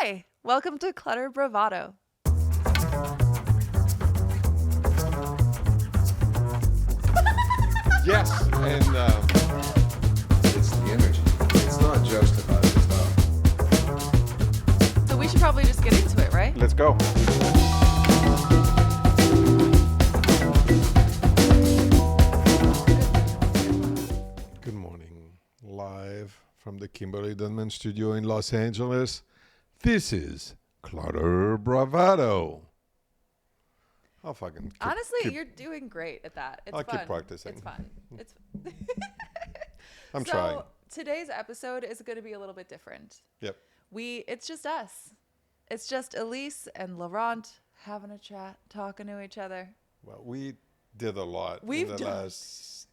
Hi, welcome to Clutter Bravado. Yes, and It's the energy. It's not just about the stuff. So we should probably just get into it, right? let's go. Good morning, live from the Kimberly Denman studio in Los Angeles. This is Clutter Bravado. I'll fucking Honestly, you're doing great at that. It's I'll fun. keep practicing. It's fun. It's I'm trying. Today's episode is going to be a little bit different. Yep. It's just us. It's just Elyse and Laurent having a chat, talking to each other. Well, we did a lot We've in the done- last,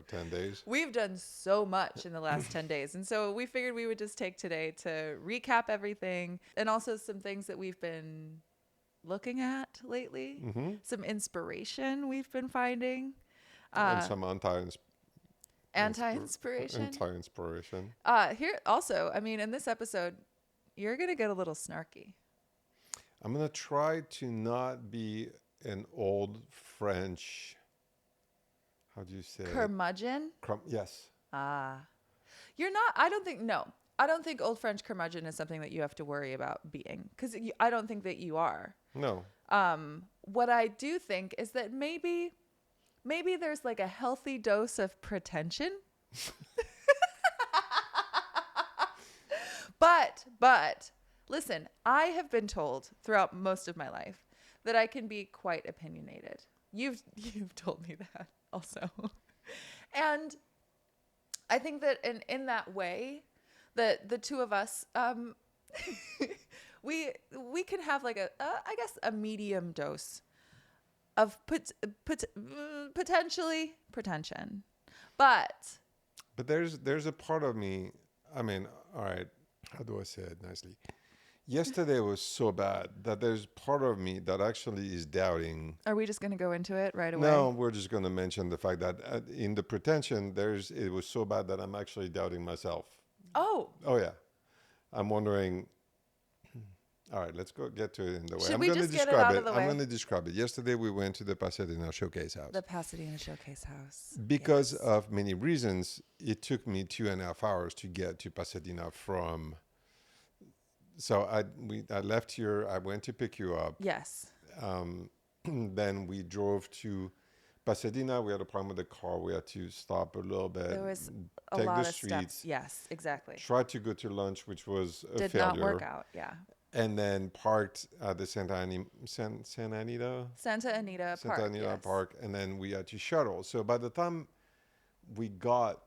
10 days? We've done so much in the last 10 days. And so we figured we would just take today to recap everything and also some things that we've been looking at lately, some inspiration we've been finding. And some anti-inspiration. Here also, I mean, in this episode, you're going to get a little snarky. I'm going to try to not be an old French, how do you say it? Curmudgeon? Yes. You're not, I don't think old French curmudgeon is something that you have to worry about being, because I don't think that you are. No. What I do think is that maybe there's like a healthy dose of pretension. But listen, I have been told throughout most of my life that I can be quite opinionated. You've told me that also. And I think that in that way, that the two of us, we can have like a medium dose of potentially pretension, but there's a part of me, I mean, all right, how do I say it nicely? Yesterday was so bad that there's part of me that actually is doubting. Are we just going to go into it right away? No, we're just going to mention the fact that in the pretension, it was so bad that I'm actually doubting myself. Oh yeah. I'm wondering. All right, let's get to it in the way. Should we just get it out of the way? I'm going to describe it. Yesterday, we went to the Pasadena Showcase House. The Pasadena Showcase House. Because Yes. of many reasons, it took me 2.5 hours to get to Pasadena from. So I left here. I went to pick you up. Yes. Then we drove to Pasadena. We had a problem with the car. We had to stop a little bit. There was a take lot the of streets. steps. Yes, exactly. Tried to go to lunch, which was a Did failure. not work out. Yeah. And then parked at the Santa Anita Park. Yes. Park, and then we had to shuttle. So by the time we got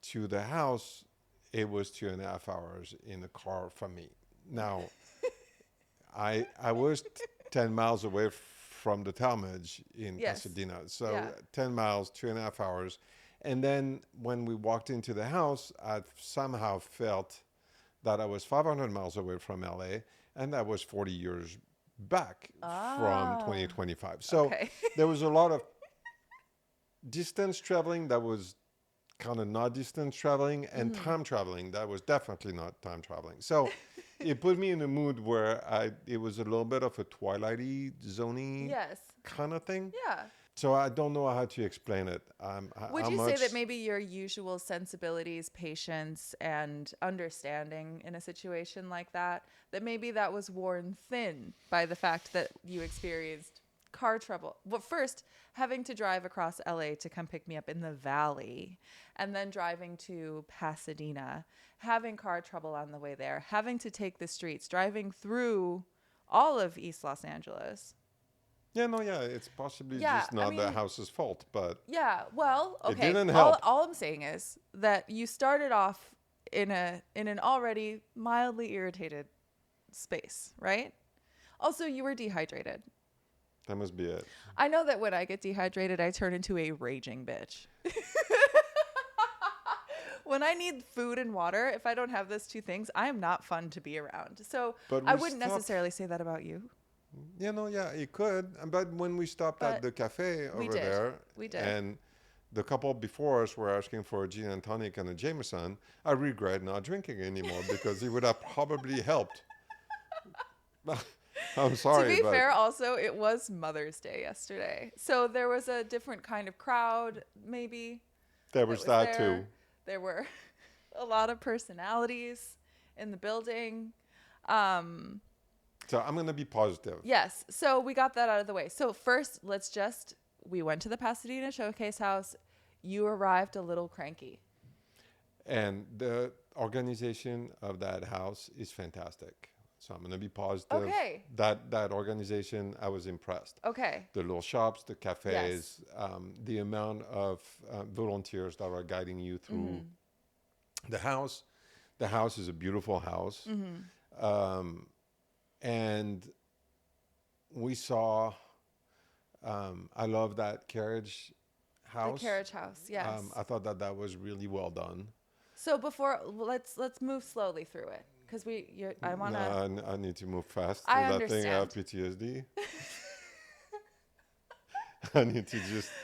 to the house, it was 2.5 hours in the car from me. Now, I was 10 miles away from the Talmadge in Yes. Pasadena. So Yeah. 10 miles, 2.5 hours. And then when we walked into the house, I somehow felt that I was 500 miles away from LA, and that was 40 years back from 2025. So Okay. there was a lot of distance traveling that was kind of not distance traveling, and time traveling that was definitely not time traveling. So it put me in a mood where it was a little bit of a twilighty zony Yes. kind of thing. Yeah. So I don't know how to explain it. Would you say that maybe your usual sensibilities, patience, and understanding in a situation like that maybe that was worn thin by the fact that you experienced car trouble? Well, first, having to drive across LA to come pick me up in the valley, and then driving to Pasadena, having car trouble on the way there, having to take the streets, driving through all of East Los Angeles. It's possibly just not the house's fault, but Yeah, well, okay. It didn't help. All I'm saying is that you started off in an already mildly irritated space, right? Also, you were dehydrated. that must be it. I know that when I get dehydrated, I turn into a raging bitch. When I need food and water, if I don't have those two things, I am not fun to be around. So But I we wouldn't stopped- necessarily say that about you. It could. But when we stopped at But the cafe we over did. there, We did. and the couple before us were asking for a gin and tonic and a Jameson, I regret not drinking anymore because it would have probably helped I'm sorry. To be but fair, also, it was Mother's Day yesterday. So there was a different kind of crowd, maybe. there was that too. There were a lot of personalities in the building. Um, So I'm going to be positive. yes. So we got that out of the way. So first, we went to the Pasadena Showcase House. You arrived a little cranky. And the organization of that house is fantastic. So I'm going to be positive. Okay. That organization, I was impressed. Okay. The little shops, the cafes, the amount of volunteers that are guiding you through the house. The house is a beautiful house. And we saw, I love that carriage house. The carriage house, yes. I thought that was really well done. So let's move slowly through it because I want to. No, I need to move fast. I That thing, I have understand. PTSD. I need to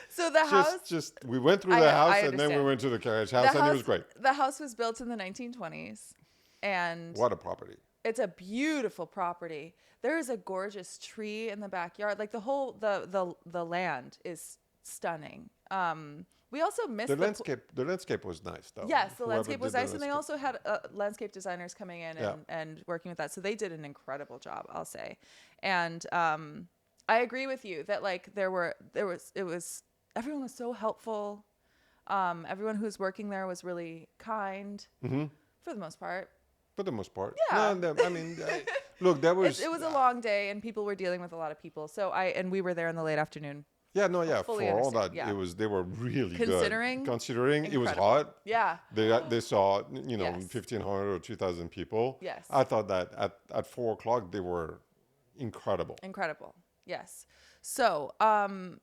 So the house. we went through the house and then we understand. went to the carriage house and it was great. The house was built in the 1920s, and What a property. it's a beautiful property. There is a gorgeous tree in the backyard. Like the land is stunning. We also missed The landscape was nice though. yes, the Whoever landscape was did the nice, and they landscape. also had landscape designers coming in and working with that. So they did an incredible job, I'll say. And I agree with you that like everyone was so helpful. Everyone who was working there was really kind for the most part. For the most part. Yeah. No, I mean, look, that was. It was a long day, and people were dealing with a lot of people. So we were there in the late afternoon. Yeah, no, yeah. fully For all understand, that, yeah. They were really Considering good. Considering it was incredible. hot. Yeah. They saw, Yes. 1,500 or 2,000 people. Yes. I thought that at 4 o'clock they were incredible. Incredible. Yes. So,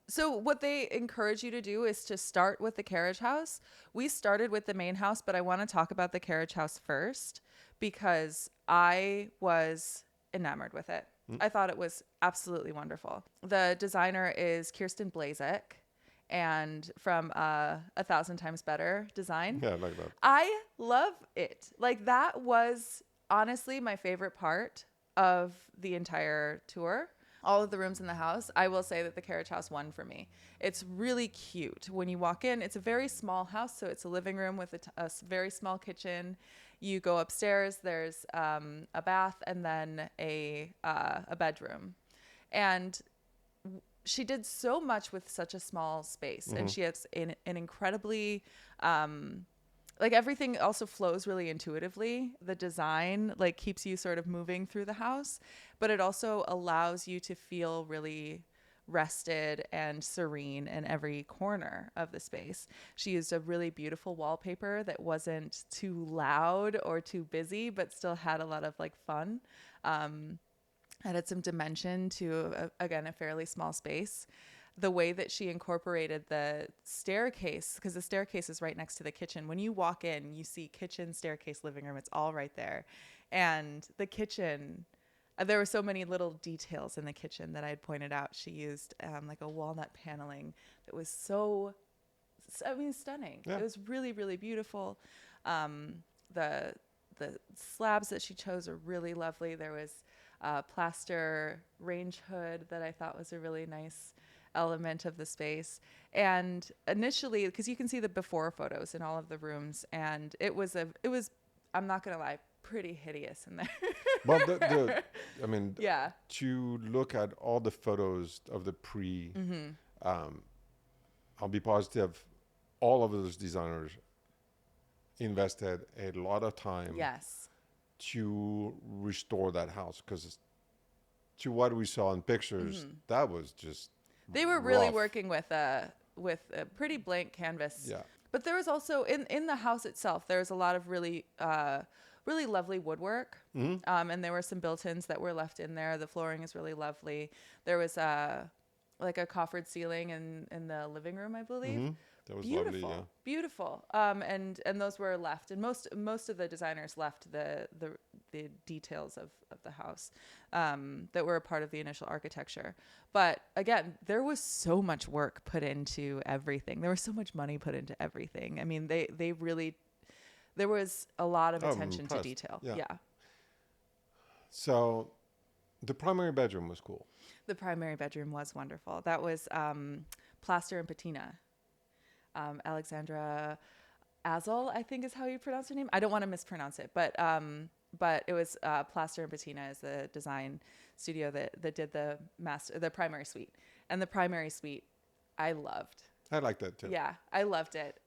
so what they encourage you to do is to start with the carriage house. We started with the main house, but I want to talk about the carriage house first because I was enamored with it. I thought it was absolutely wonderful. The designer is Kirsten Blazek, and from 1,000 Times Better Design. Yeah, like that. I love it. Like that was honestly my favorite part of the entire tour. All of the rooms in the house, I will say that the carriage house won for me. It's really cute. When you walk in, it's a very small house. So it's a living room with a very small kitchen. You go upstairs, there's a bath and then a bedroom. And she did so much with such a small space. And she has an incredibly... like everything also flows really intuitively. The design like keeps you sort of moving through the house, but it also allows you to feel really rested and serene in every corner of the space. She used a really beautiful wallpaper that wasn't too loud or too busy, but still had a lot of like fun. Added some dimension to again a fairly small space. The way that she incorporated the staircase, because the staircase is right next to the kitchen. When you walk in, you see kitchen, staircase, living room. It's all right there. And the kitchen, there were so many little details in the kitchen that I had pointed out. She used like a walnut paneling that was stunning. Yeah. It was really, really beautiful. The slabs that she chose are really lovely. There was a plaster range hood that I thought was a really nice element of the space. And initially, because you can see the before photos in all of the rooms, and it was I'm not gonna lie, pretty hideous in there. Well, I mean, yeah. to look at all the photos of the I'll be positive, all of those designers invested a lot of time Yes. to restore that house, because to what we saw in pictures, that was just They were really rough. working with a pretty blank canvas. Yeah. But there was also in the house itself, there was a lot of really really lovely woodwork. And there were some built-ins that were left in there. The flooring is really lovely. There was like a coffered ceiling in the living room, I believe. That was Beautiful, lovely, yeah. beautiful. And those were left, and most of the designers left the details of the house that were a part of the initial architecture. But again, there was so much work put into everything. There was so much money put into everything. I mean, they really, there was a lot of I'm attention to impressed. detail. Yeah. Yeah. So The primary bedroom was cool. The primary bedroom was wonderful. That was Plaster and Patina. Alexandra Azul, I think is how you pronounce her name. I don't want to mispronounce it, but it was Plaster and Patina is the design studio that did the primary suite. And the primary suite, I loved. I like that too. Yeah, I loved it.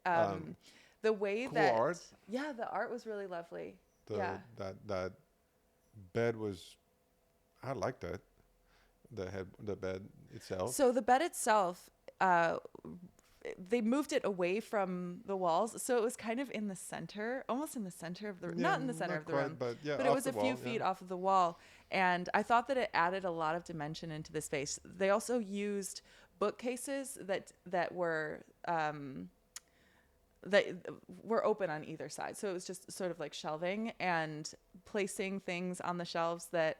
The way cool that art. Yeah, the art was really lovely. That bed was, I liked that. The bed itself. So the bed itself, they moved it away from the walls, so it was kind of in the center, almost in the center of the not in the center of the room, but it was a few feet off of the wall, and I thought that it added a lot of dimension into the space. They also used bookcases that were open on either side, so it was just sort of like shelving and placing things on the shelves that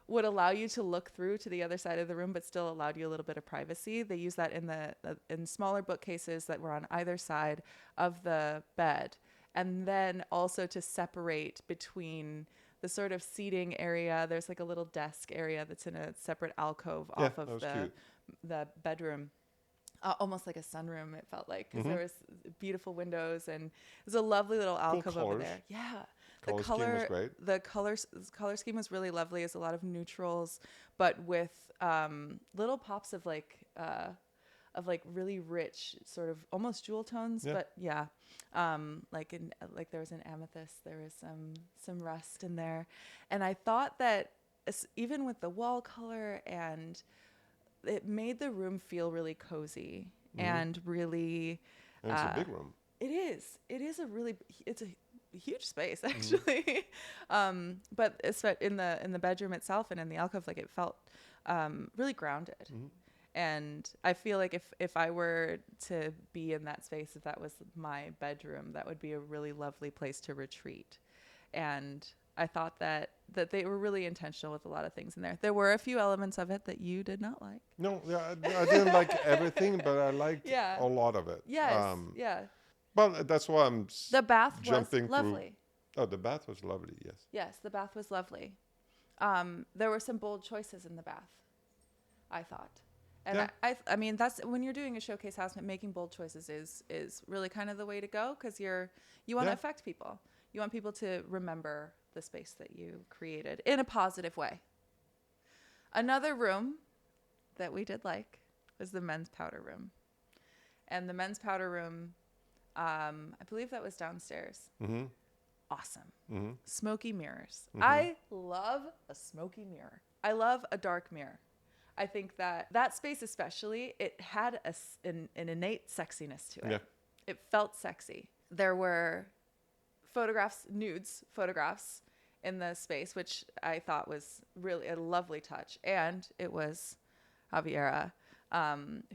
would allow you to look through to the other side of the room, but still allowed you a little bit of privacy. They used that in smaller bookcases that were on either side of the bed, and then also to separate between the sort of seating area. There's like a little desk area that's in a separate alcove off of the bedroom. Almost like a sunroom, it felt like, because there was beautiful windows, and it was a lovely little alcove over there. Yeah. Color scheme was great. The color scheme was really lovely. It's a lot of neutrals, but with little pops of like really rich, sort of almost jewel tones. Yeah. But yeah, like there was an amethyst, there was some rust in there, and I thought that even with the wall color, and it made the room feel really cozy and really. And it's a big room. It is. It's a huge space actually. But in the bedroom itself and in the alcove, like it felt really grounded. And I feel like if I were to be in that space, if that was my bedroom, that would be a really lovely place to retreat. And I thought that they were really intentional with a lot of things in there. There were a few elements of it that you did not like. No, I didn't like everything, but I liked a lot of it. Yes, yeah. But that's why I'm the bath jumping was lovely. Oh, the bath was lovely, yes. Yes, the bath was lovely. There were some bold choices in the bath, I thought. And I mean, that's when you're doing a showcase house, making bold choices is really kind of the way to go, because you want to affect people. You want people to remember the space that you created in a positive way. Another room that we did like was the men's powder room. And the men's powder room, I believe that was downstairs. Awesome. Smoky mirrors. I love a smoky mirror. I love a dark mirror. I think that space especially, it had an innate sexiness to it. Yeah. It felt sexy. There were nudes photographs in the space, which I thought was really a lovely touch. And it was Javiera,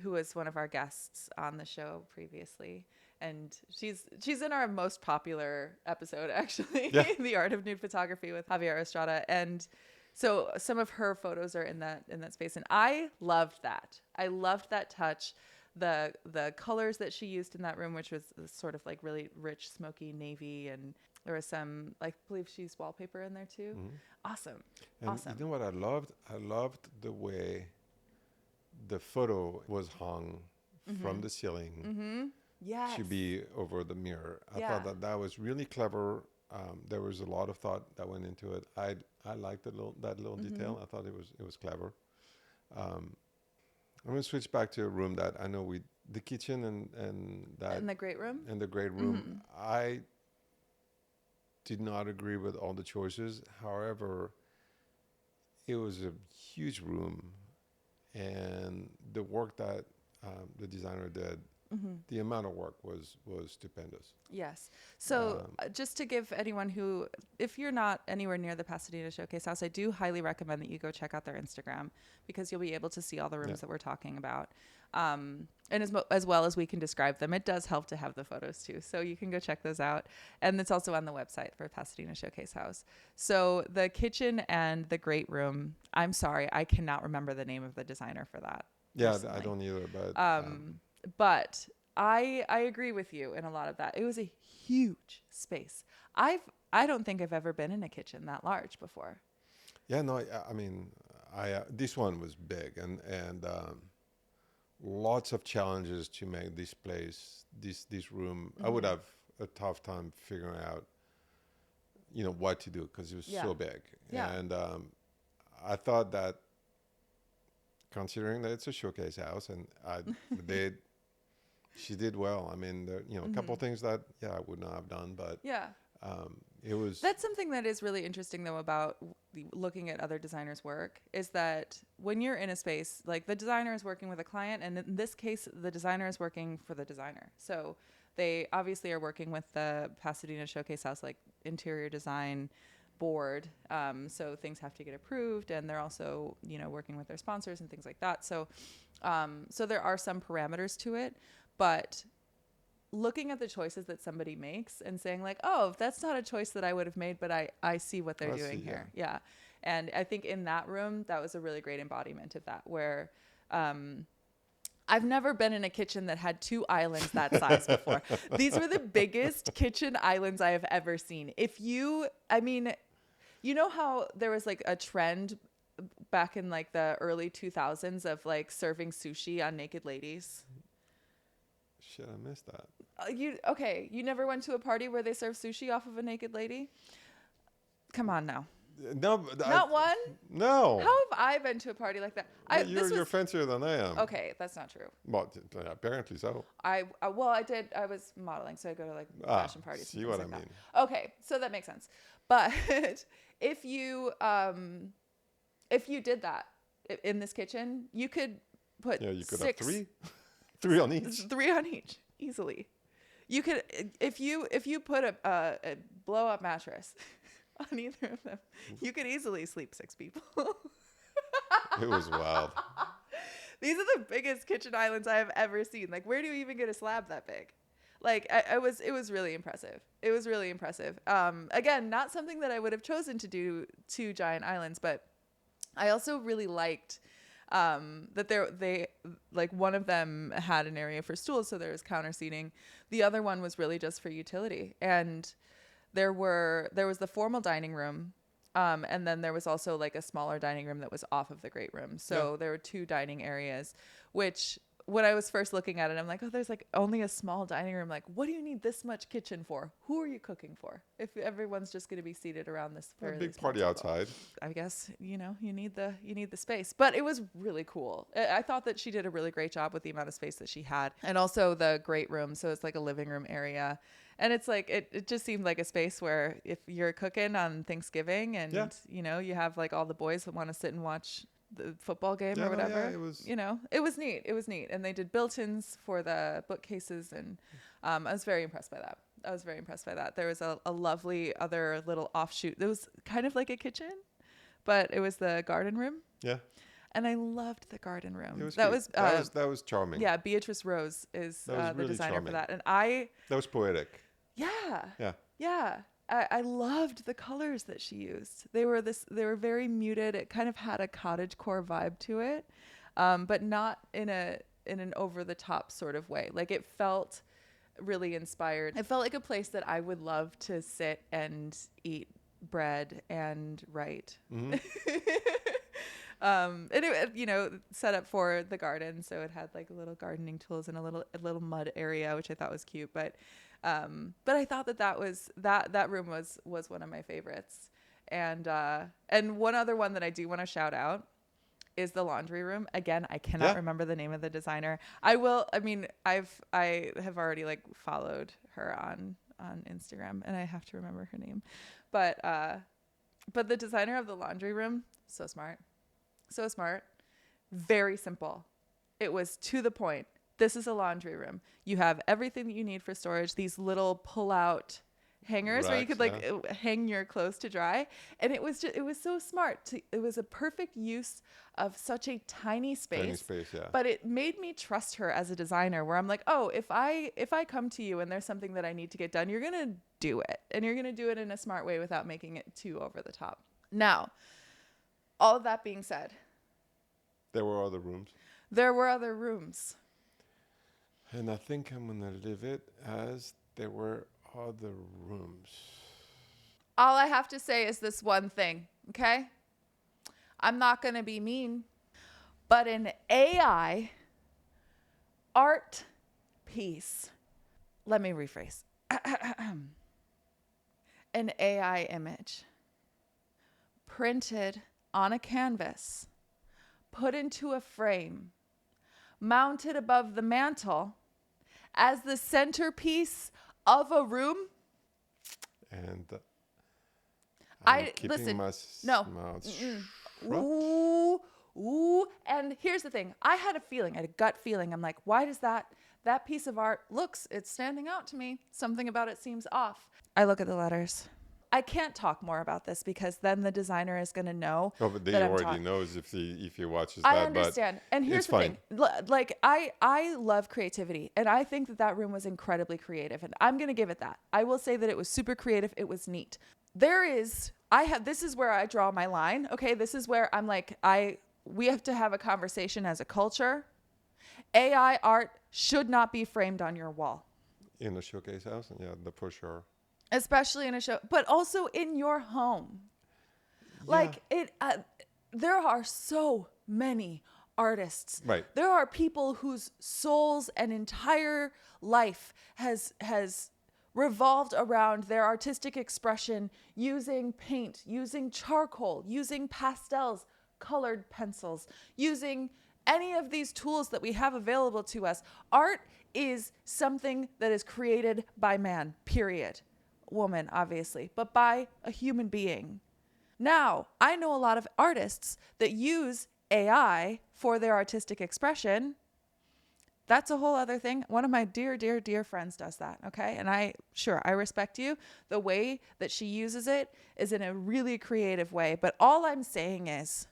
who was one of our guests on the show previously. And she's in our most popular episode, actually, The Art of Nude Photography with Javiera Estrada. And so some of her photos are in that space. And I loved that. I loved that touch. The colors that she used in that room, which was sort of like really rich, smoky navy. And there was some, I believe she used wallpaper in there too. Awesome. And awesome. You know what I loved? I loved the way the photo was hung from the ceiling. Yes. To be over the mirror. I thought that was really clever. There was a lot of thought that went into it. I liked that little detail. I thought it was clever. I'm gonna switch back to a room that I know the kitchen and that in the great room. In the great room, I did not agree with all the choices. However, it was a huge room, and the work that the designer did. The amount of work was stupendous. Yes. So just to give anyone who, if you're not anywhere near the Pasadena Showcase House, I do highly recommend that you go check out their Instagram, because you'll be able to see all the rooms that we're talking about. And as well as we can describe them, it does help to have the photos too. So you can go check those out. And it's also on the website for Pasadena Showcase House. So the kitchen and the great room, I'm sorry, I cannot remember the name of the designer for that. Yeah, personally. I don't either, but I agree with you in a lot of that. It was a huge space. I don't think I've ever been in a kitchen that large before. Yeah, no, I mean, this one was big, and lots of challenges to make this place, this room. I would have a tough time figuring out, what to do because it was so big. Yeah. And I thought that, considering that it's a showcase house, and she did well. I mean, there, a couple of things that I would not have done, but it was. That's something that is really interesting though about looking at other designers' work, is that when you're in a space, like the designer is working with a client, and in this case, the designer is working for the designer. So they obviously are working with the Pasadena Showcase House, like interior design board. So things have to get approved, and they're also, working with their sponsors and things like that. So, so there are some parameters to it, but looking at the choices that somebody makes and saying like, oh, that's not a choice that I would have made, but I see what they're doing here. Yeah. And I think in that room, that was a really great embodiment of that, where, I've never been in a kitchen that had 2 islands that size before. These were the biggest kitchen islands I have ever seen. You know how there was like a trend back in like the early 2000s of like serving sushi on naked ladies? Shit, I missed that. You never went to a party where they serve sushi off of a naked lady? Come on now. No, Not one? No. How have I been to a party like that? You're fancier than I am. Okay, that's not true. Well, apparently so. I did. I was modeling, so I go to like fashion parties. See what I mean? That. Okay, so that makes sense. But if you did that in this kitchen, you could put you could 6, have 3, 3 on each. 3 on each easily. You could if you put a blow up mattress on either of them, you could easily sleep 6 people. It was wild. These are the biggest kitchen islands I have ever seen. Like, where do you even get a slab that big? Like, it was really impressive. It was really impressive. Again, not something that I would have chosen to do 2 giant islands, but I also really liked that they like one of them had an area for stools, so there was counter seating. The other one was really just for utility, and there was the formal dining room, and then there was also like a smaller dining room that was off of the great room. So there were 2 dining areas, which when I was first looking at it, I'm like, oh, there's like only a small dining room. Like, what do you need this much kitchen for? Who are you cooking for? If everyone's just going to be seated around this fairly big small party table. outside. I guess, you need the space, but it was really cool. I thought that she did a really great job with the amount of space that she had, and also the great room. So it's like a living room area. And it's like, it just seemed like a space where if you're cooking on Thanksgiving and, you have like all the boys that want to sit and watch the football game or whatever, it was neat. It was neat. And they did built-ins for the bookcases. And I was very impressed by that. There was a lovely other little offshoot. It was kind of like a kitchen, but it was the garden room. Yeah. And I loved the garden room. That was charming. Yeah. Beatrice Rose is the really designer charming. for that. And that was poetic. Yeah. Yeah. Yeah. I loved the colors that she used. They were very muted. It kind of had a cottagecore vibe to it, but not in an over the top sort of way. Like, it felt really inspired. It felt like a place that I would love to sit and eat bread and write. Mm-hmm. And it, set up for the garden. So it had like little gardening tools and a little mud area, which I thought was cute. But I thought that room was one of my favorites. And one other one that I do want to shout out is the laundry room. Again, I cannot remember the name of the designer. I have already like followed her on Instagram, and I have to remember her name. But the designer of the laundry room, so smart. Very simple. It was to the point. This is a laundry room. You have everything that you need for storage. These little pull-out hangers where you could hang your clothes to dry. And it was so smart. It was a perfect use of such a tiny space. But it made me trust her as a designer, where I'm like, oh, if I come to you and there's something that I need to get done, you're going to do it. And you're going to do it in a smart way without making it too over the top. Now, all of that being said, there were other rooms. And I think I'm going to leave it as there were other rooms. All I have to say is this one thing, okay? I'm not going to be mean, but an AI art piece, let me rephrase, an AI image printed on a canvas, put into a frame, mounted above the mantle as the centerpiece of a room. And I I'm keeping listen. my No. mouth shut. Ooh. And here's the thing. I had a gut feeling. I'm like, why does that piece of art it's standing out to me. Something about it seems off. I look at the letters. I can't talk more about this because then the designer is going to know. Oh, but he that I'm already talking. knows if he watches I that. understand. But And here's it's the fine. thing. Like I love creativity, and I think that room was incredibly creative, and I'm going to give it that. I will say that it was super creative. It was neat. This is where I draw my line. Okay. This is where I'm like, we have to have a conversation as a culture. AI art should not be framed on your wall. In the showcase house, yeah, for sure. Especially in a show, but also in your home. Like there are so many artists. Right. There are people whose souls and entire life has revolved around their artistic expression using paint, using charcoal, using pastels, colored pencils, using any of these tools that we have available to us. Art is something that is created by man, period. Woman, obviously, but by a human being. Now, I know a lot of artists that use AI for their artistic expression. That's a whole other thing. One of my dear, dear, dear friends does that, okay? And I respect you. The way that she uses it is in a really creative way. But all I'm saying is,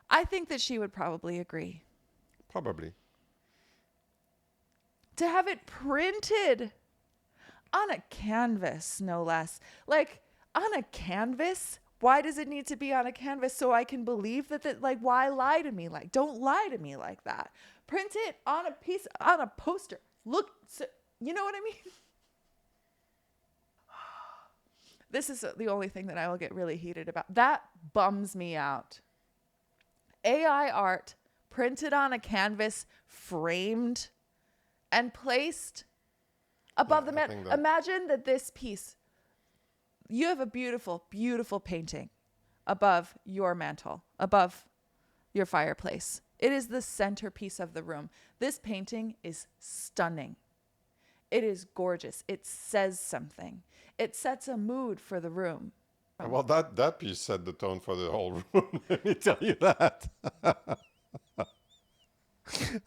I think that she would probably agree. Probably. To have it printed on a canvas, no less. Like, on a canvas? Why does it need to be on a canvas so I can believe that like, why lie to me? Like, don't lie to me like that. Print it on a poster. Look, you know what I mean? This is the only thing that I will get really heated about. That bums me out. AI art printed on a canvas, framed and placed above the man. Imagine that this piece, you have a beautiful, beautiful painting above your mantle, above your fireplace. It is the centerpiece of the room. This painting is stunning. It is gorgeous. It says something. It sets a mood for the room. Well, that piece set the tone for the whole room. Let me tell you that.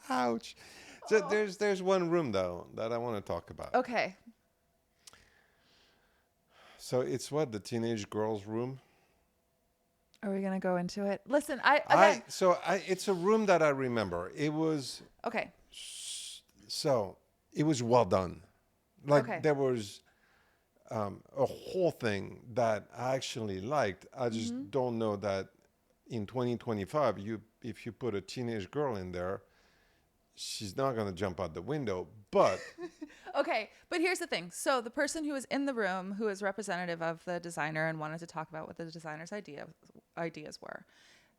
Ouch. So there's one room though that I want to talk about. Okay. So it's the teenage girl's room. Are we gonna go into it? Listen, it's a room that I remember. It was okay. So it was well done. There was a whole thing that I actually liked. I just don't know that in 2025, if you put a teenage girl in there, she's not going to jump out the window, but... Okay, but here's the thing. So the person who was in the room, who is representative of the designer and wanted to talk about what the designer's ideas were,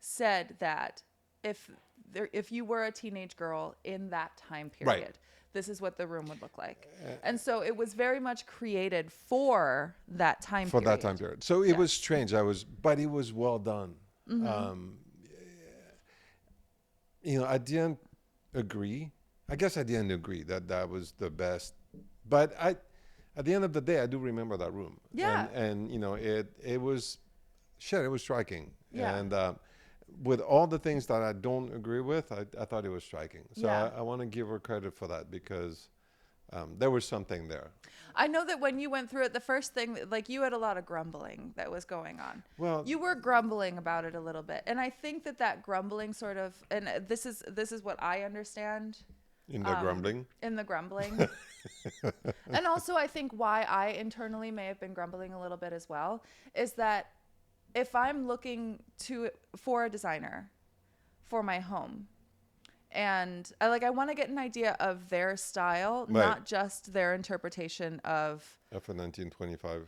said that if you were a teenage girl in that time period, this is what the room would look like. And so it was very much created for that time period. For that time period. So it was strange. But it was well done. I didn't agree. I guess I didn't agree that was the best. But at the end of the day, I do remember that room. Yeah. And it was striking. Yeah. And with all the things that I don't agree with, I thought it was striking. So I want to give her credit for that because there was something there. I know that when you went through it, the first thing, like you had a lot of grumbling that was going on. Well, you were grumbling about it a little bit. And I think that grumbling sort of, and this is what I understand. In the grumbling? In the grumbling. And also I think why I internally may have been grumbling a little bit as well is that if I'm looking for a designer for my home, and I want to get an idea of their style, not just their interpretation of a 1925.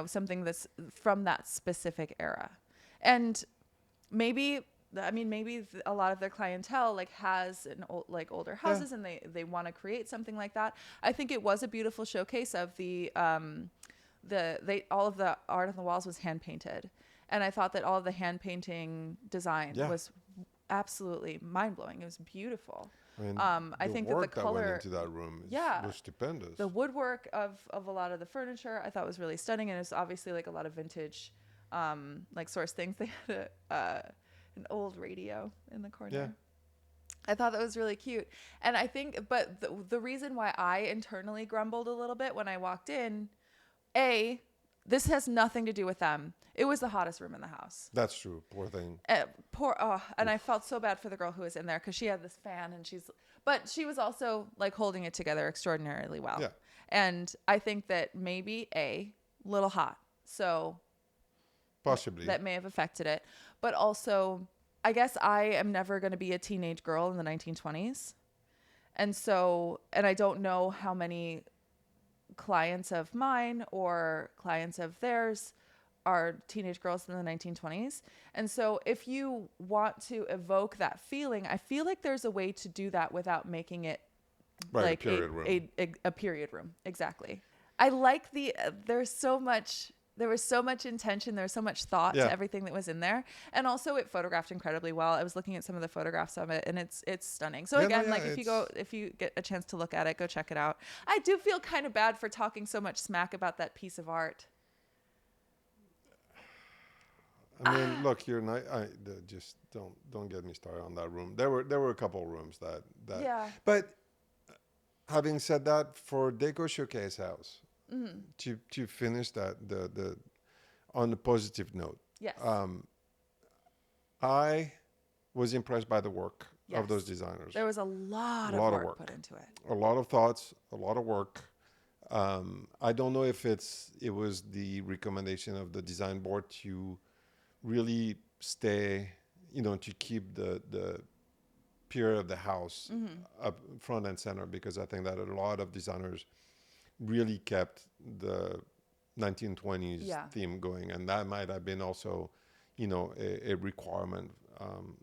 Something that's from that specific era. And maybe, a lot of their clientele like has older houses, and they want to create something like that. I think it was a beautiful showcase of all of the art on the walls was hand painted, and I thought that all of the hand painting design was absolutely mind blowing. It was beautiful. I mean, I think that the color that went into that room was stupendous. The woodwork of a lot of the furniture I thought was really stunning, and it's obviously like a lot of vintage like source things. They had an old radio in the corner. Yeah. I thought that was really cute. And I think, but the reason why I internally grumbled a little bit when I walked in, this has nothing to do with them. It was the hottest room in the house. That's true. Poor thing. And I felt so bad for the girl who was in there because she had this fan, and but she was also like holding it together extraordinarily well. Yeah. And I think that maybe little hot. So Possibly. that may have affected it. But also, I guess I am never going to be a teenage girl in the 1920s. And I don't know how many clients of mine or clients of theirs are teenage girls in the 1920s. And so if you want to evoke that feeling, I feel like there's a way to do that without making it like a period room. Exactly. I like there was so much intention. There was so much thought to everything that was in there. And also it photographed incredibly well. I was looking at some of the photographs of it, and it's stunning. So if you get a chance to look at it, go check it out. I do feel kind of bad for talking so much smack about that piece of art. I mean, look, you're not. Just don't get me started on that room. There were a couple of rooms that. Yeah. But having said that, for Deco Showcase House, to finish that the on a positive note. Yes. I was impressed by the work of those designers. There was a lot of work put into it. A lot of thoughts, a lot of work. I don't know if it was the recommendation of the design board to really stay, to keep the period of the house up front and center, because I think that a lot of designers really kept the 1920s theme going, and that might have been also, a requirement.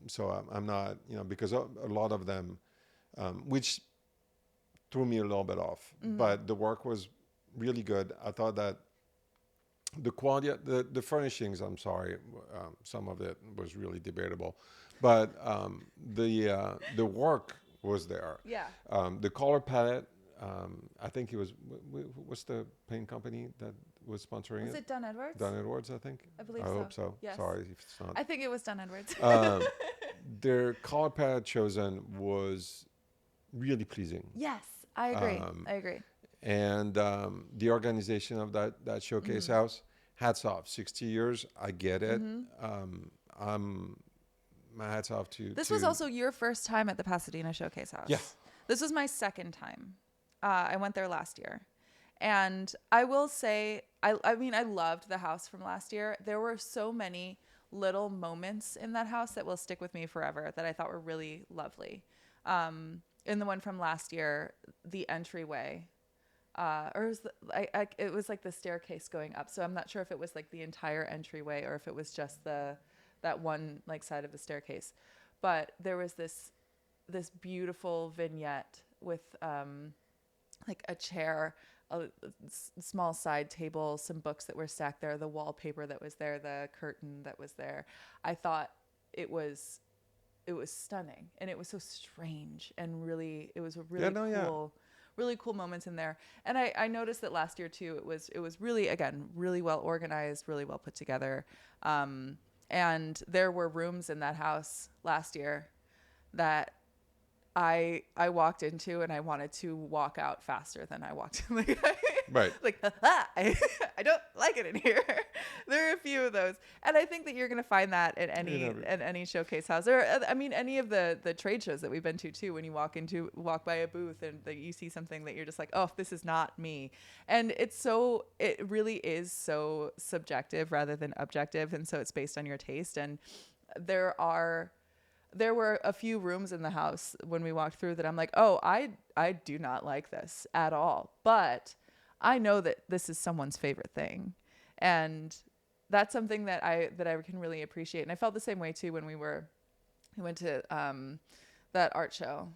So I'm not, because a lot of them, which threw me a little bit off, but the work was really good. I thought that the quality, the furnishings, I'm sorry, some of it was really debatable, but the work was there. Yeah. The color palette, I think it was, what's the paint company that was sponsoring it? Was it Dunn Edwards? Dunn Edwards, I think. I believe I so. hope so. Yes. Sorry if it's not. I think it was Dunn Edwards. Their color palette chosen was really pleasing. Yes, I agree. And the organization of that showcase house, hats off. 60 years, I get it. My hats off to. This was also your first time at the Pasadena Showcase House. Yeah. This was my second time. I went there last year. And I will say, I mean, I loved the house from last year. There were so many little moments in that house that will stick with me forever that I thought were really lovely. In the one from last year, the entryway, it was like the staircase going up. So I'm not sure if it was like the entire entryway or if it was just that one like side of the staircase. But there was this beautiful vignette with like a chair, a small side table, some books that were stacked there, the wallpaper that was there, the curtain that was there. I thought it was stunning, and it was so strange, and really, it was a really cool moments in there. And I noticed that last year too, it was really, again, really well organized, really well put together. And there were rooms in that house last year that I walked into and I wanted to walk out faster than I walked in. Right. Like, I don't like it in here. There are a few of those. And I think that you're going to find that at any showcase house, or I mean, any of the trade shows that we've been to too, when you walk by a booth and you see something that you're just like, oh, this is not me. And it really is so subjective rather than objective. And so it's based on your taste. And there were a few rooms in the house when we walked through that I'm like, oh, I do not like this at all. But I know that this is someone's favorite thing. And that's something that I can really appreciate. And I felt the same way too when we went to that art show.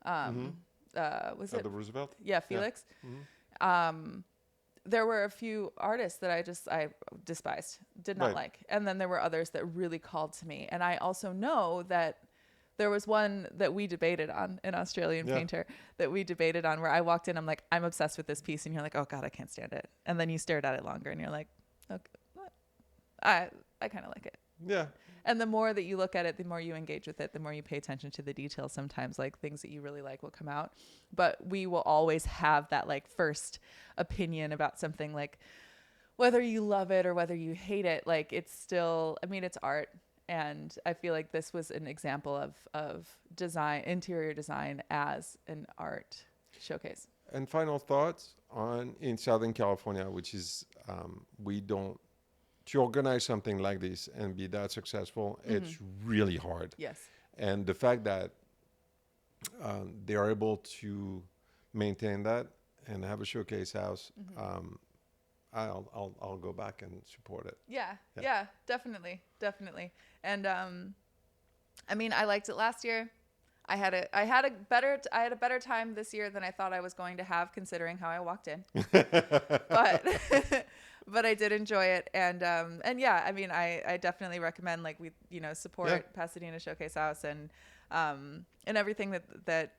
Was it the Roosevelt? Yeah, Felix. There were a few artists that I despised, did not like. And then there were others that really called to me. And I also know that there was one that we debated on, an Australian painter that we debated on, where I walked in, I'm like, I'm obsessed with this piece. And you're like, oh God, I can't stand it. And then you stared at it longer and you're like, okay, what? I kind of like it. Yeah. And the more that you look at it, the more you engage with it, the more you pay attention to the details. Sometimes like things that you really like will come out, but we will always have that like first opinion about something, like whether you love it or whether you hate it. Like it's still, I mean, it's art. And I feel like this was an example of design, interior design as an art showcase. And final thoughts in Southern California, which is to organize something like this and be that successful, it's really hard. Yes. And the fact that they are able to maintain that and have a showcase house, I'll go back and support it. Yeah, definitely. And I mean, I liked it last year. I had a better time this year than I thought I was going to have, considering how I walked in. But I did enjoy it, and yeah, I mean, I definitely recommend, like, we support Pasadena Showcase House and everything that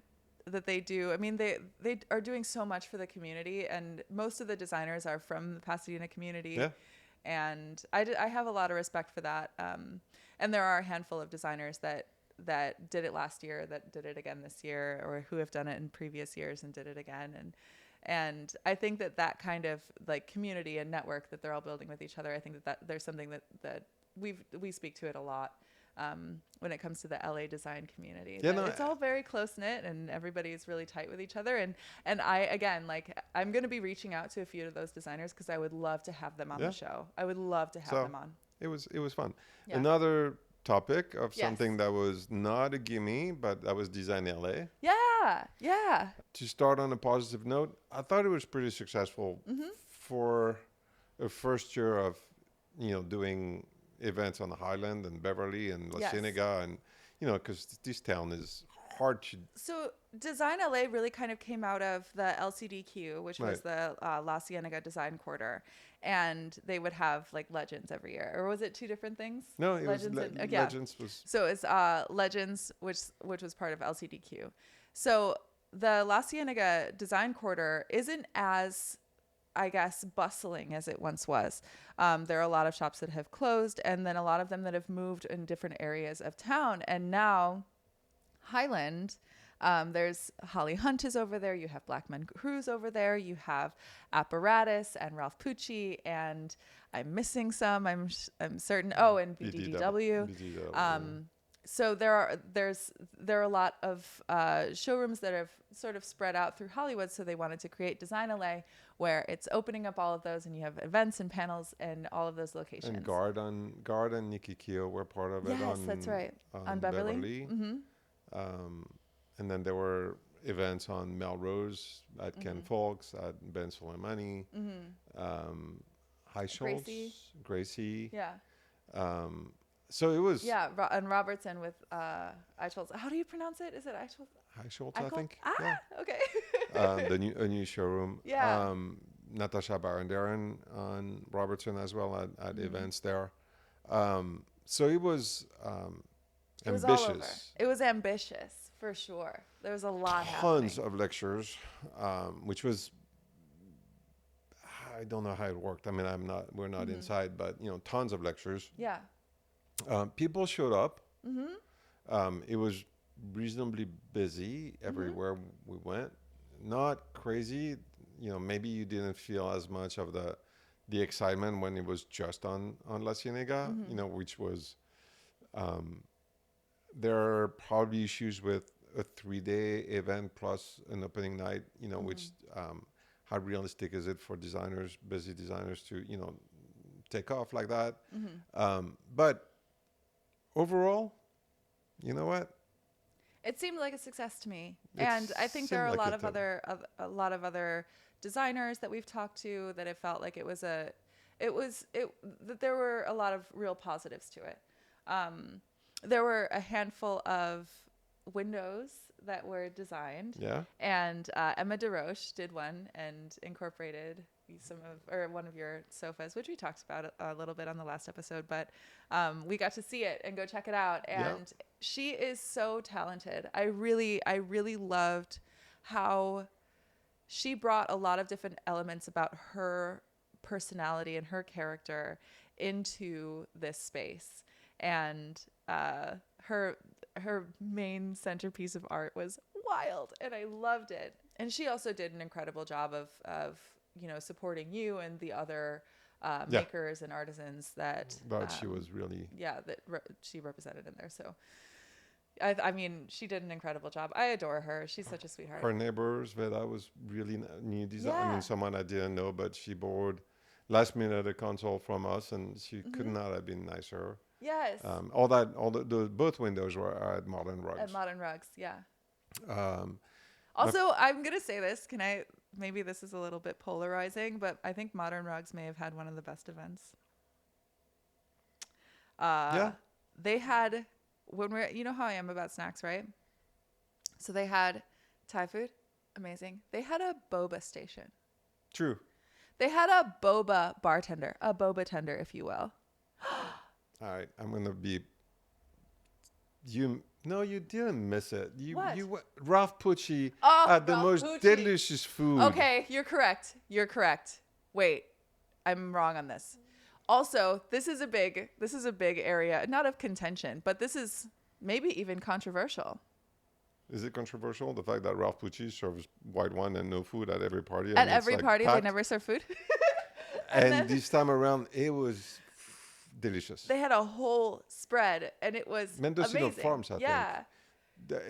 they do. I mean, they are doing so much for the community, and most of the designers are from the Pasadena community. Yeah. And I have a lot of respect for that. And there are a handful of designers that did it last year, that did it again this year, or who have done it in previous years and did it again. And I think that kind of like community and network that they're all building with each other, I think that there's something that we speak to it a lot when it comes to the LA design community. Yeah, it's all very close knit and everybody's really tight with each other. And I, again, like, I'm going to be reaching out to a few of those designers because I would love to have them on the show. I would love to have them on. It was fun. Yeah. Another topic of something that was not a gimme, but that was Design LA. Yeah. To start on a positive note, I thought it was pretty successful for a first year of, doing events on the Highland and Beverly and La Cienega, and, because this town is hard to... So Design LA really kind of came out of the LCDQ, which was the La Cienega Design Quarter. And they would have like Legends every year, or was it two different things? No, it Legends was Legends was. So it's Legends, which was part of LCDQ. So the La Cienega Design Quarter isn't as, I guess, bustling as it once was. There are a lot of shops that have closed, and then a lot of them that have moved in different areas of town. And now Highland, there's Holly Hunt is over there. You have Blackman Cruz over there. You have Apparatus and Ralph Pucci, and I'm missing some. I'm certain. Oh, and BDDW. So there are a lot of showrooms that have sort of spread out through Hollywood. So they wanted to create Design LA, where it's opening up all of those, and you have events and panels and all of those locations. And Guard and Nikki Keogh were part of it. Yes, that's right. On Beverly. And then there were events on Melrose, at Ken Folks, at Ben Soleimani, High Schultz, Gracie. Yeah. So it was... Yeah, and Robertson with Eichholz. How do you pronounce it? Is it Eichholz? High Schultz, I think. Okay. A new showroom. Yeah. Natasha Barandaran on Robertson as well at events there. So it was ambitious. All over. It was ambitious, for sure. There was a lot Tons happening. of lectures, which was... I don't know how it worked. I mean, we're not inside, but, tons of lectures. Yeah. People showed up. It was reasonably busy everywhere we went. Not crazy. Maybe you didn't feel as much of the excitement when it was just on La Cienega, which was... there are probably issues with a 3-day event plus an opening night, which how realistic is it for busy designers to, take off like that? But overall, you know what? It seemed like a success to me. And I think there are a lot of other designers that we've talked to that have felt like it was a There were a lot of real positives to it. There were a handful of windows that were designed. Yeah. And Emma DeRoche did one and incorporated one of your sofas, which we talked about a little bit on the last episode, but we got to see it and go check it out. And she is so talented. I really loved how she brought a lot of different elements about her personality and her character into this space. And her main centerpiece of art was wild, and I loved it. And she also did an incredible job of supporting you and the other makers and artisans that she was really she represented in there. So I mean, she did an incredible job. I adore her. She's such a sweetheart. Her neighbors, that was really neat design. I mean, someone I didn't know, but she borrowed last minute a console from us, and she could not have been nicer. Yes. Both windows were at Modern Rugs. At Modern Rugs, yeah. Also, I'm gonna say this. Maybe this is a little bit polarizing, but I think Modern Rugs may have had one of the best events. They had you know how I am about snacks, right? So they had Thai food, amazing. They had a boba station. True. They had a boba bartender, a boba tender, if you will. All right, I'm gonna be. You didn't miss it. Ralph Pucci had the most delicious food. Okay, you're correct. Wait, I'm wrong on this. Also, this is a big area, not of contention, but this is maybe even controversial. Is it controversial, the fact that Ralph Pucci serves white wine and no food at every party? At every party, they never serve food. and this time around, it was delicious. They had a whole spread, and it was Mendocino amazing. Farms, I think.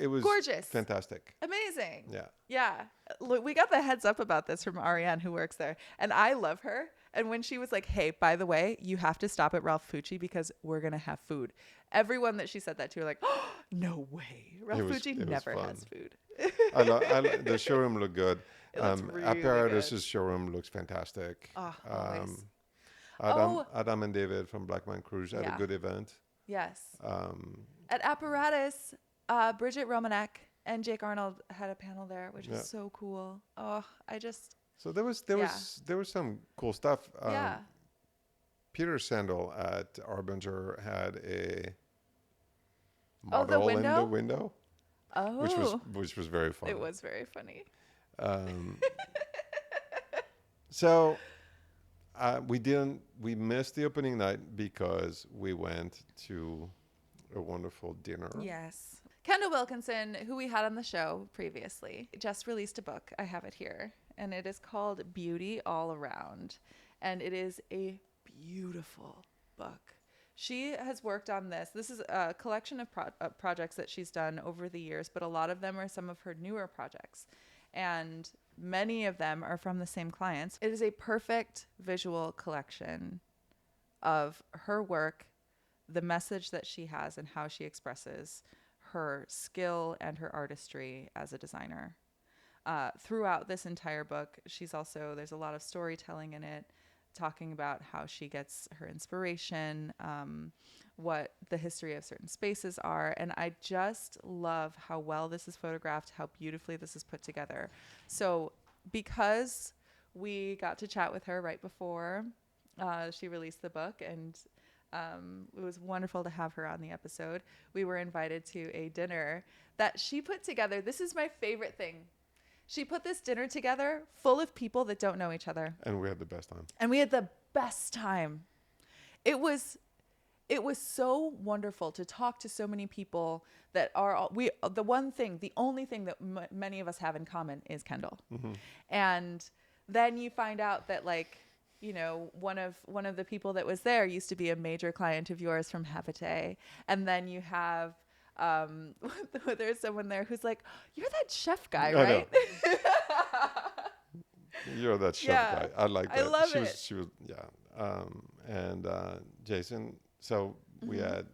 It was gorgeous, fantastic, amazing. Yeah. Look, we got the heads up about this from Ariane, who works there, and I love her. And when she was like, "Hey, by the way, you have to stop at Ralph Pucci because we're gonna have food," everyone that she said that to were like, "Oh, no way! Ralph Pucci never has food." The showroom looked good. It looks really Apparatus' good. showroom looks fantastic. Always. Adam and David from Black Man Cruise had a good event. Yes. At Apparatus, Bridget Romanek and Jake Arnold had a panel there, which is so cool. So there was some cool stuff. Peter Sandel at Arbinger had a model in the window. Oh. Which was very funny. It was very funny. So we missed the opening night because we went to a wonderful dinner. Yes. Kendall Wilkinson, who we had on the show previously, just released a book. I have it here. And it is called Beauty All Around. And it is a beautiful book. She has worked on this. This is a collection of projects that she's done over the years, but a lot of them are some of her newer projects. And many of them are from the same clients. It is a perfect visual collection of her work, the message that she has, and how she expresses her skill and her artistry as a designer. Throughout this entire book, there's a lot of storytelling in it, talking about how she gets her inspiration, what the history of certain spaces are. And I just love how well this is photographed, how beautifully this is put together. So because we got to chat with her right before she released the book, and it was wonderful to have her on the episode, we were invited to a dinner that she put together. This is my favorite thing. She put this dinner together full of people that don't know each other. And we had the best time. It was so wonderful to talk to so many people that are the only thing that many of us have in common is Kendall. Mm-hmm. And then you find out that, like, you know, one of the people that was there used to be a major client of yours from Habitat. And then you have there's someone there who's like, "You're that chef guy, right?" You're that chef guy. I like that. I love it. She was and Jason. So we had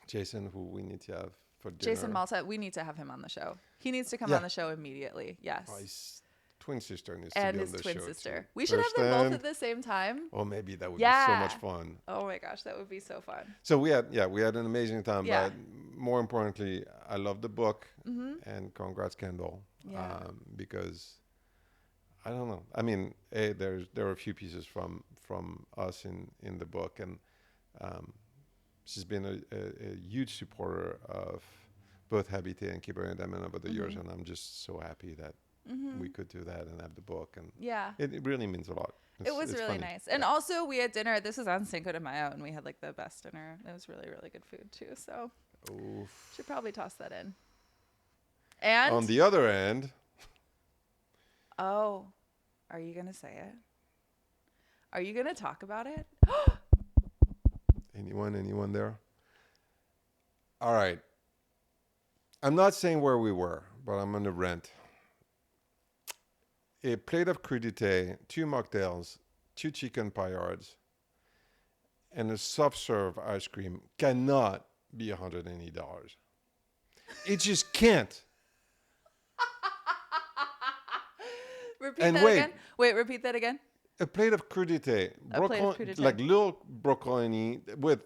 Jason, who we need to have for dinner. Jason Malta, we need to have him on the show. He needs to come on the show immediately. Yes. He's twin sister needs and to be his on the twin show sister. too. We should have First them both and- at the same time. Oh, maybe that would Yeah. be so much fun. Oh my gosh, that would be so fun. So we had an amazing time. Yeah. But more importantly, I love the book, Mm-hmm. and congrats, Kendall. Yeah. Because I don't know. I mean, there are a few pieces from us in the book, and she's been a huge supporter of both Habité and Kimberly Denman over the years, and I'm just so happy that we could do that and have the book, and Yeah. it really means a lot. It was it's really funny. nice. And also we had dinner. This was on Cinco de Mayo, and we had like the best dinner. It was really, really good food too. So Oof. should probably toss that in. And On the other end, oh, are you gonna say it? Are you gonna talk about it? anyone there? All right. I'm not saying where we were, but I'm on the rent. A plate of crudité, 2 mocktails, 2 chicken paillards, and a soft serve ice cream cannot be $180. It just can't. Repeat And that wait. again. Wait, repeat that again. A plate of crudité, A plate of crudité. like little broccoli with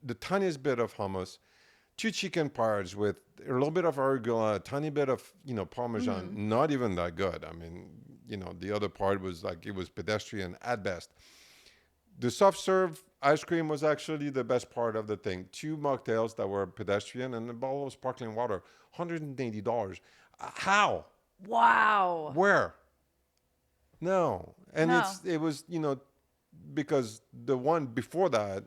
the tiniest bit of hummus, 2 chicken paillards with a little bit of arugula, a tiny bit of, Parmesan, not even that good. I mean, the other part was like, it was pedestrian at best. The soft serve ice cream was actually the best part of the thing. 2 mocktails that were pedestrian and a bottle of sparkling water, $180. How? Wow. Where? No. And No. it was, because the one before that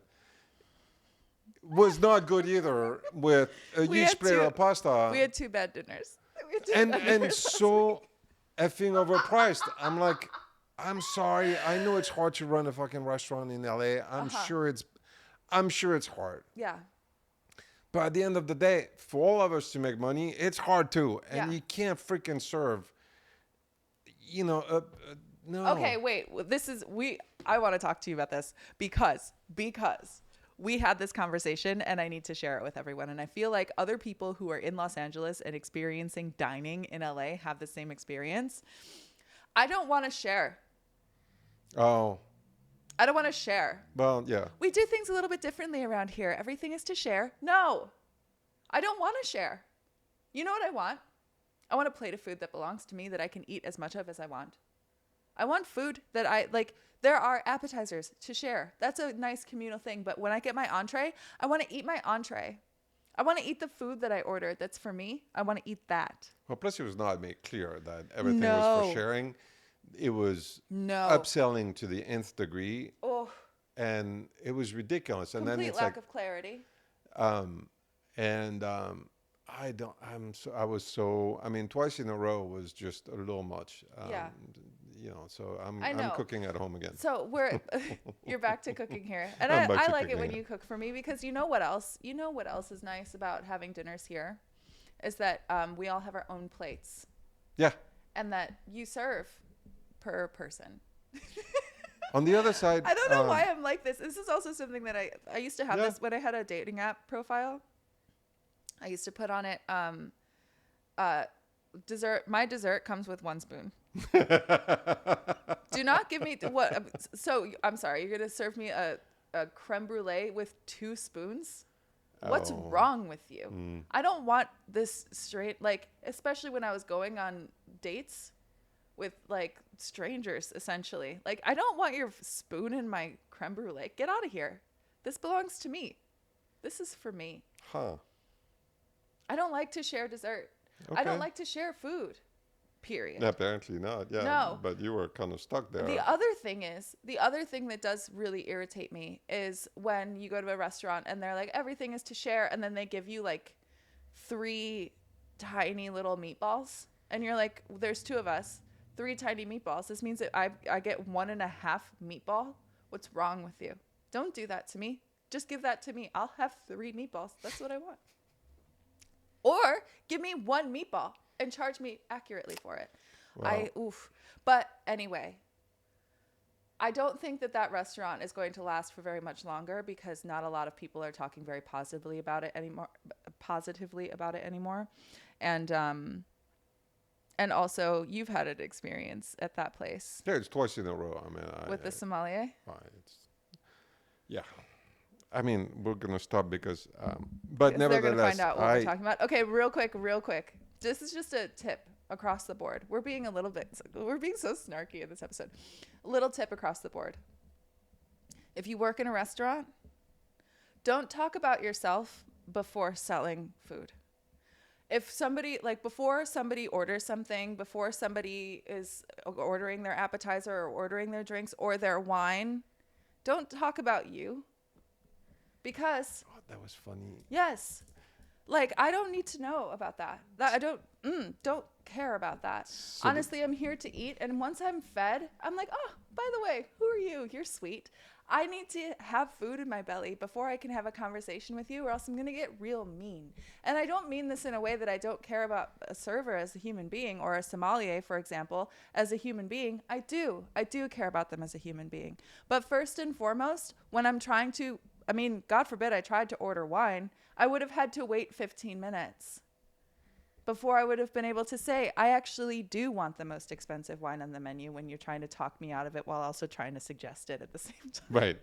was not good either, with a We huge had plate two- of pasta. We had 2 bad dinners. We had 2 and bad and dinners. so effing overpriced. I'm like, I'm sorry. I know it's hard to run a fucking restaurant in LA. I'm sure it's hard. Yeah. But at the end of the day, for all of us to make money, it's hard too. And Yeah. you can't freaking serve, no. Okay, wait. I want to talk to you about this because we had this conversation and I need to share it with everyone. And I feel like other people who are in Los Angeles and experiencing dining in LA have the same experience. I don't want to share. Oh, I don't want to share. well, yeah. We do things a little bit differently around here. Everything is to share. No, I don't want to share. You know what I want? I want a plate of food that belongs to me that I can eat as much of as I want. I want food that I like. There are appetizers to share. That's a nice communal thing. But when I get my entree, I want to eat my entree. I want to eat the food that I ordered that's for me. I want to eat that. Well, plus it was not made clear that everything was No. for sharing. It was No. upselling to the nth degree, Oh, and it was ridiculous. And then complete it's lack like, of clarity. I mean, twice in a row was just a little much. Yeah. So I I'm know. cooking at home again. So you're back to cooking here. And I'm back I to like it cooking when again. you cook for me because you know what else? You know what else is nice about having dinners here is that we all have our own plates Yeah. and that you serve per person. On the other side, I don't know why I'm like this. This is also something that I used to have Yeah. this when I had a dating app profile. I used to put on it dessert. My dessert comes with 1 spoon. Do not give me what. So I'm sorry. You're gonna serve me a creme brulee with 2 spoons. What's Oh. wrong with you? I don't want this straight. Like, especially when I was going on dates with like strangers, essentially. Like, I don't want your spoon in my creme brulee. Get out of here. This belongs to me. This is for me. Huh. I don't like to share dessert. I Okay. don't like to share food. Period. Apparently not. Yeah. No. But you were kind of stuck there. The other thing that does really irritate me is when you go to a restaurant and they're like, everything is to share. And then they give you like 3 tiny little meatballs. And you're like, there's 2 of us, 3 tiny meatballs. This means that I get 1.5 meatball. What's wrong with you? Don't do that to me. Just give that to me. I'll have 3 meatballs. That's what I want. Or give me 1 meatball and charge me accurately for it. Wow. But anyway, I don't think that restaurant is going to last for very much longer because not a lot of people are talking very positively about it anymore. And And also, you've had an experience at that place Yeah, it's twice in a row. I mean, with the sommelier. it's yeah. I mean, we're gonna stop because, but Because they're going to nevertheless, find out what we're talking about. Okay, real quick. This is just a tip across the board. We're being so snarky in this episode. A little tip across the board. If you work in a restaurant, don't talk about yourself before selling food. If somebody, like before somebody orders something, before somebody is ordering their appetizer or ordering their drinks or their wine, don't talk about you. Because oh, that was funny. yes, like I don't need to know about that. I don't care about that. So Honestly, I'm here to eat, and once I'm fed, I'm like, oh, by the way, who are you? You're sweet. I need to have food in my belly before I can have a conversation with you, or else I'm going to get real mean. And I don't mean this in a way that I don't care about a server as a human being, or a sommelier, for example, as a human being. I do care about them as a human being. But first and foremost, when I'm trying to, I mean, God forbid I tried to order wine, I would have had to wait 15 minutes before I would have been able to say, I actually do want the most expensive wine on the menu, when you're trying to talk me out of it while also trying to suggest it at the same time. Right.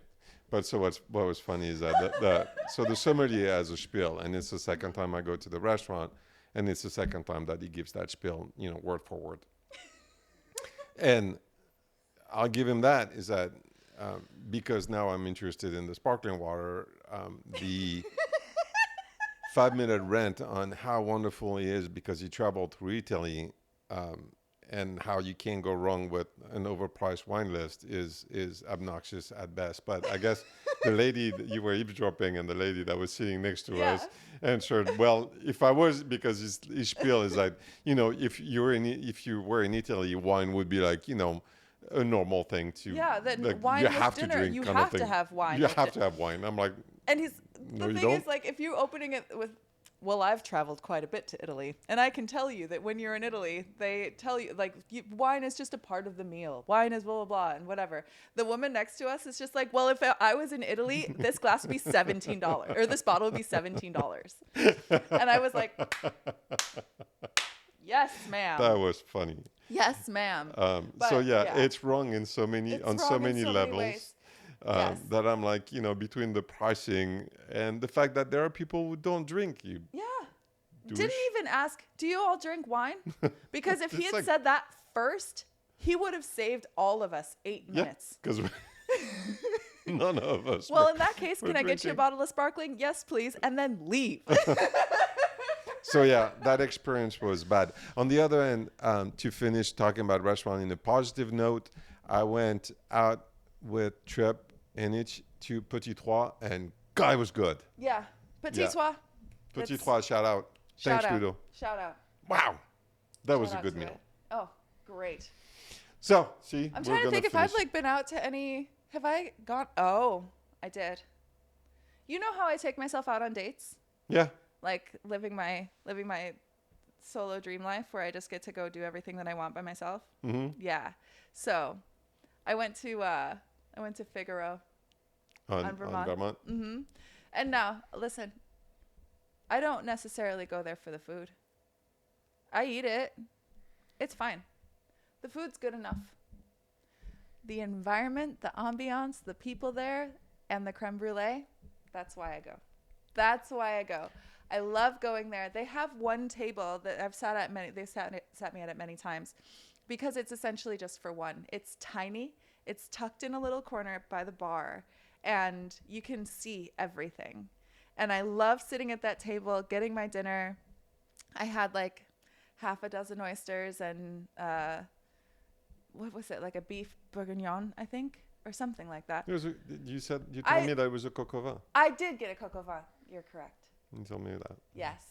But so what was funny is that so the sommelier has a spiel, and it's the second time I go to the restaurant, and it's the second time that he gives that spiel, word for word. And I'll give him that, is that because now I'm interested in the sparkling water, the 5-minute rant on how wonderful he is because he traveled through Italy, and how you can't go wrong with an overpriced wine list is obnoxious at best. But I guess the lady that you were eavesdropping, and the lady that was sitting next to us answered, well, if I was, because his spiel is like, if you were in Italy, wine would be like, a normal thing to, then like, wine you with have dinner. to drink, You kind of have thing. to have wine. You have to have wine. I'm like, and no, the you thing don't? is, like, if you're opening it with, well, I've traveled quite a bit to Italy, and I can tell you that when you're in Italy, they tell you, like, wine is just a part of the meal. Wine is blah, blah, blah, and whatever. The woman next to us is just like, well, if I was in Italy, this glass would be $17, or this bottle would be $17. And I was like, yes, ma'am. that was funny. Yes, ma'am. So it's wrong in so many levels. Ways. That I'm like, between the pricing and the fact that there are people who don't drink. Didn't douche. even ask, do you all drink wine? Because if he It's had like- said that first, he would have saved all of us 8 minutes. because none of us. Well, were- in that case, were can I get you a drinking. bottle of sparkling? Yes, please. And then leave. So that experience was bad. On the other end, to finish talking about restaurant in a positive note, I went out with Trip and each to Petit Trois, and God, it was good. Yeah. Petit Yeah. Trois. Petit That's- Trois, shout out. Thanks, Shout out. Ludo. Shout out. Wow, that was Shout a out good to meal. it. Oh, great. So, see, I'm we're trying to gonna think if I've finish. been out to any. Have I gone? Oh, I did. You know how I take myself out on dates? Yeah. Like living my solo dream life where I just get to go do everything that I want by myself. Mm-hmm. Yeah. So I went to Figaro on Vermont. Mm-hmm. And now, listen, I don't necessarily go there for the food. I eat it. It's fine. The food's good enough. The environment, the ambiance, the people there, and the creme brulee, that's why I go. I love going there. They have one table that I've sat at they sat me at it many times because it's essentially just for one. It's tiny. It's tucked in a little corner by the bar, and you can see everything. And I love sitting at that table, getting my dinner. I had like half a dozen oysters and what was it, like a beef bourguignon, I think, or something like that. You told me that it was a coq au vin. I did get a coq au vin. You're correct. You told me that. Yes,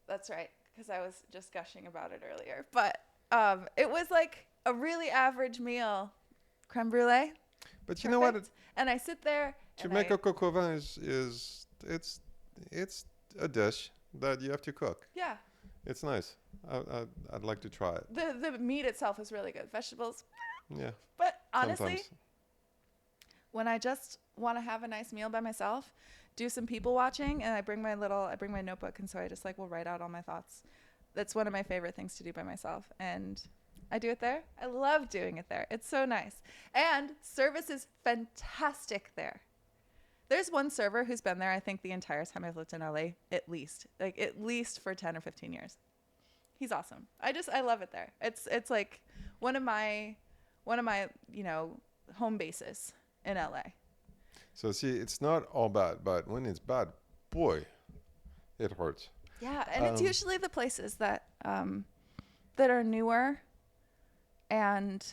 that's right, because I was just gushing about it earlier. But it was like a really average meal, creme brulee. But you know what? And I sit there. To make a coq au vin is it's a dish that you have to cook. Yeah. It's nice. I'd like to try it. The meat itself is really good. Vegetables. Yeah. But honestly, sometimes. when I just want to have a nice meal by myself, do some people watching, and I bring my notebook, and so I just will write out all my thoughts. That's one of my favorite things to do by myself. And I do it there. I love doing it there. It's so nice. And service is fantastic there. There's one server who's been there, I think, the entire time I've lived in LA, at least for 10 or 15 years. He's awesome. I love it there. It's like one of my, home bases in LA. So see, it's not all bad, but when it's bad, boy, it hurts. Yeah, and it's usually the places that are newer and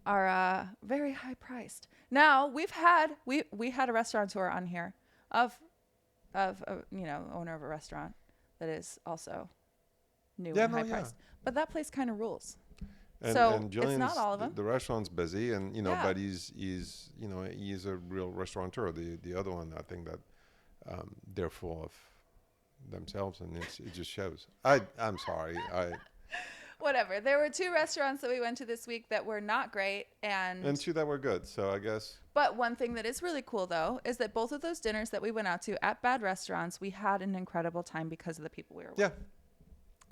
are very high priced. Now we had a restaurateur on here of owner of a restaurant that is also new and high priced. But that place kind of rules. And it's not all of them. The restaurant's busy, and Yeah. but he's a real restaurateur. The other one, I think that they're full of themselves, and it just shows. I'm sorry. Whatever. There were 2 restaurants that we went to this week that were not great, and 2 that were good. So I guess. But one thing that is really cool, though, is that both of those dinners that we went out to at bad restaurants, we had an incredible time because of the people we were with. Yeah,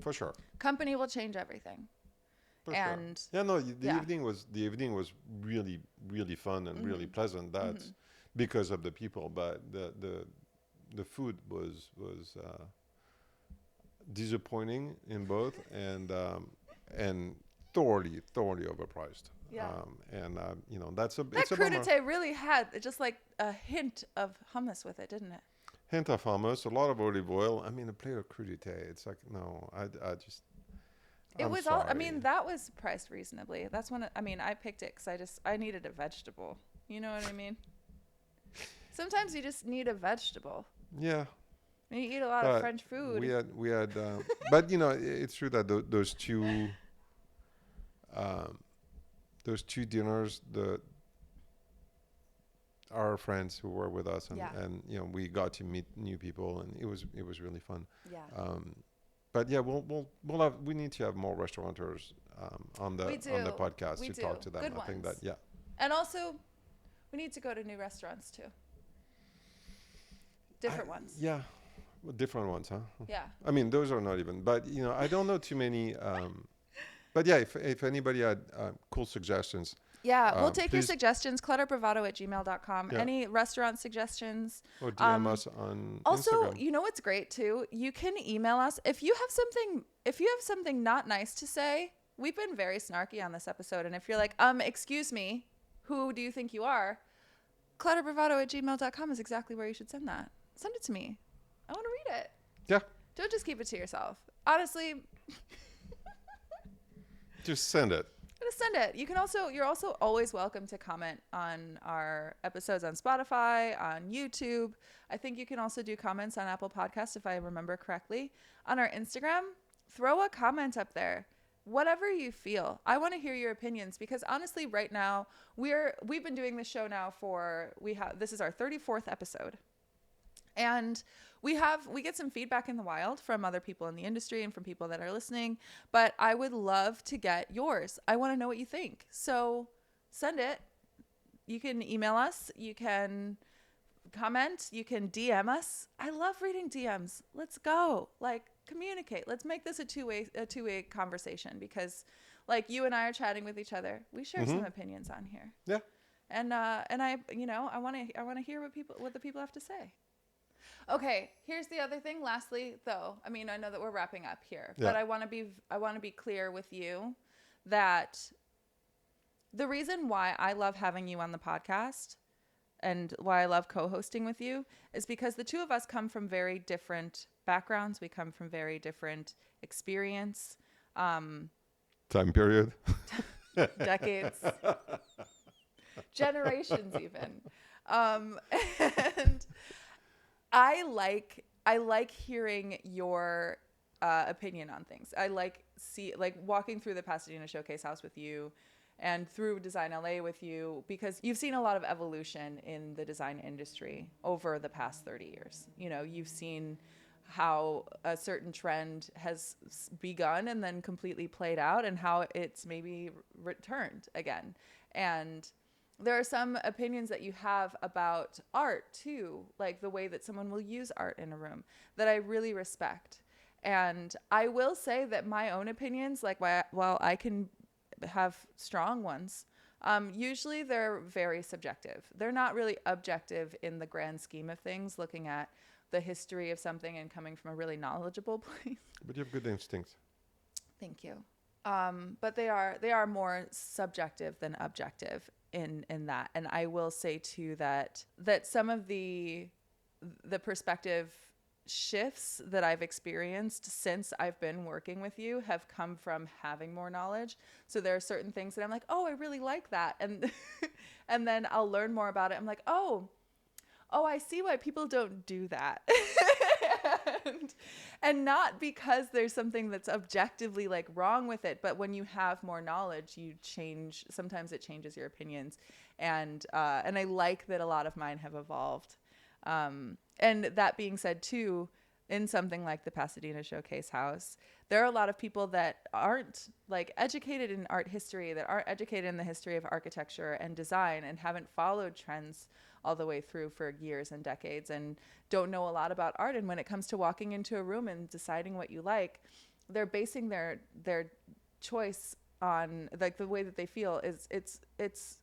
for sure. Company will change everything. For and sure. Yeah, no, the evening was really, really fun and really pleasant. That's because of the people, but the food was disappointing in both, and thoroughly overpriced. Yeah. That's that crudité really had just like a hint of hummus with it, didn't it? Hint of hummus, a lot of olive oil. I mean, a plate of crudité. It's like, no, I just. It was all. I mean, that was priced reasonably. That's when. I picked it because I needed a vegetable. You know what I mean? Sometimes you just need a vegetable. Yeah. And you eat a lot of French food. We had, but it's true that those two dinners, our friends who were with us, and we got to meet new people, and it was really fun. Yeah. But yeah, we need to have more restaurateurs on the podcast to talk to them. Good I think ones. that And also, we need to go to new restaurants too. Different ones. Yeah, different ones, huh? Yeah. I mean, those are not even. But I don't know too many. But yeah, if anybody had cool suggestions. Yeah, we'll take your suggestions. clutterbravado@gmail.com. Yeah. Any restaurant suggestions. Or DM us on also, Instagram. you know what's great too? You can email us if you have something not nice to say. We've been very snarky on this episode, and if you're like, excuse me, who do you think you are? clutterbravado@gmail.com is exactly where you should send that. Send it to me. I want to read it. Yeah. Don't just keep it to yourself. Honestly, just send it. Just send it. You're also always welcome to comment on our episodes on Spotify, on YouTube. I think you can also do comments on Apple Podcasts if I remember correctly. On our Instagram, throw a comment up there. Whatever you feel. I want to hear your opinions because honestly, right now we've been doing this show now this is our 34th episode. And we get some feedback in the wild from other people in the industry and from people that are listening, but I would love to get yours. I want to know what you think. So send it. You can email us. You can comment. You can DM us. I love reading DMs. Let's go. Communicate. Let's make this a two-way conversation because you and I are chatting with each other. We share some opinions on here. Yeah. And I want to hear what the people have to say. Okay, here's the other thing. Lastly, though, I know that we're wrapping up here, but I want to be clear with you that the reason why I love having you on the podcast and why I love co-hosting with you is because the two of us come from very different backgrounds. We come from very different experience. Time period. Decades. Generations even. And I like hearing your opinion on things. I like walking through the Pasadena Showcase House with you and through Design LA with you because you've seen a lot of evolution in the design industry over the past 30 years. You've seen how a certain trend has begun and then completely played out and how it's maybe returned again. And there are some opinions that you have about art too, like the way that someone will use art in a room that I really respect. And I will say that my own opinions, like while I can have strong ones, usually they're very subjective. They're not really objective in the grand scheme of things, looking at the history of something and coming from a really knowledgeable place. But you have good instincts. Thank you. But they are more subjective than objective in that. And I will say too that some of the perspective shifts that I've experienced since I've been working with you have come from having more knowledge. So there are certain things that I'm like, oh, I really like that. And and then I'll learn more about it. I'm like, oh, I see why people don't do that. and not because there's something that's objectively like wrong with it, but when you have more knowledge, you change. Sometimes it changes your opinions. And I like that a lot of mine have evolved. And that being said too, in something like the Pasadena Showcase House, there are a lot of people that aren't like educated in art history, that aren't educated in the history of architecture and design, and haven't followed trends all the way through for years and decades, and don't know a lot about art. And when it comes to walking into a room and deciding what you like, they're basing their choice on like the way that they feel is it's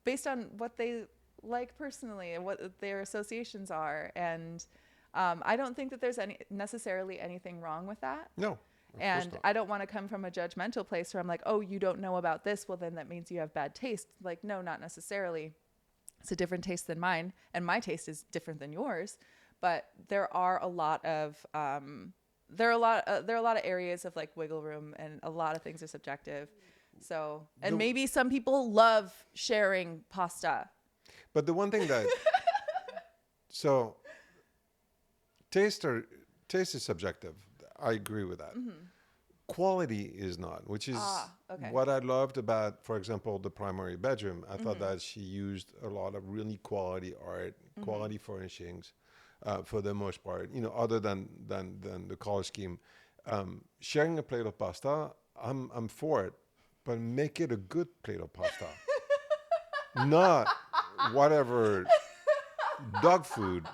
based on what they like personally and what their associations are. And I don't think that there's necessarily anything wrong with that. No. And I don't want to come from a judgmental place where I'm like, oh, you don't know about this, well then that means you have bad taste. Like, no, not necessarily. It's a different taste than mine, and my taste is different than yours. But there are a lot of there are a lot of areas of like wiggle room, and a lot of things are subjective. So, and maybe some people love sharing pasta. But the one thing that so taste is subjective. I agree with that. Mm-hmm. Quality is not, which is okay. what I loved about, for example, the primary bedroom. I thought Mm-hmm. that she used a lot of really quality art, Mm-hmm. quality furnishings, for the most part. You know, other than the color scheme. Sharing a plate of pasta, I'm for it, but make it a good plate of pasta, not whatever dog food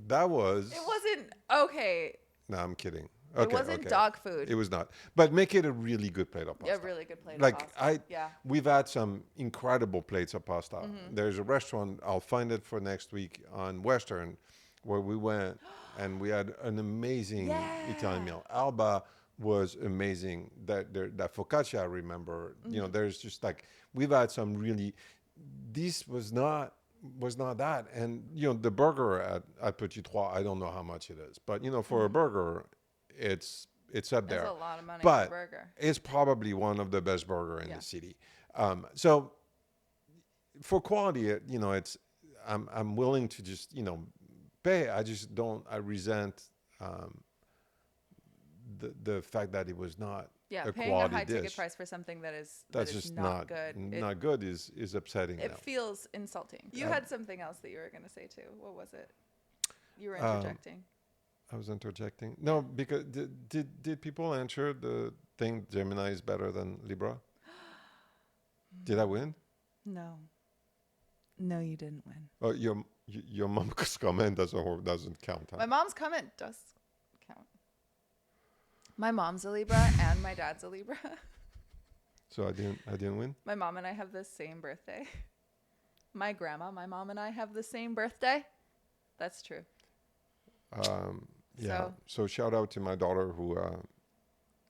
that was. It wasn't okay. No, I'm kidding. It wasn't dog food. It was not. But make it a really good plate of pasta. A really good plate Like of pasta. we've had some incredible plates of pasta. Mm-hmm. There's a restaurant, I'll find it for next week on Western, where we went and we had an amazing Italian meal. Alba was amazing. That focaccia, I remember. Mm-hmm. You know, there's just like, we've had some really, this was not that. And, you know, the burger at Petit Trois, I don't know how much it is. But, you know, for a burger, it's up there. That's a lot of money for a burger. It's probably one of the best burger in Yeah. the city. So for quality, you know, I'm willing to just, you know, pay. I resent the fact that it was not a paying quality a high dish. ticket price for something that's just not good. Not good is upsetting. It now. feels insulting. You had something else that you were going to say too. What was it? You were interjecting. I was interjecting. No, because did people answer the thing Gemini is better than Libra? Did I win? No, you didn't win. Oh, your mom's comment doesn't count. Huh? My mom's comment does count. My mom's a Libra and my dad's a Libra. So I didn't win. My mom and I have the same birthday. My mom and I have the same birthday. That's true. Yeah. So shout out to my daughter who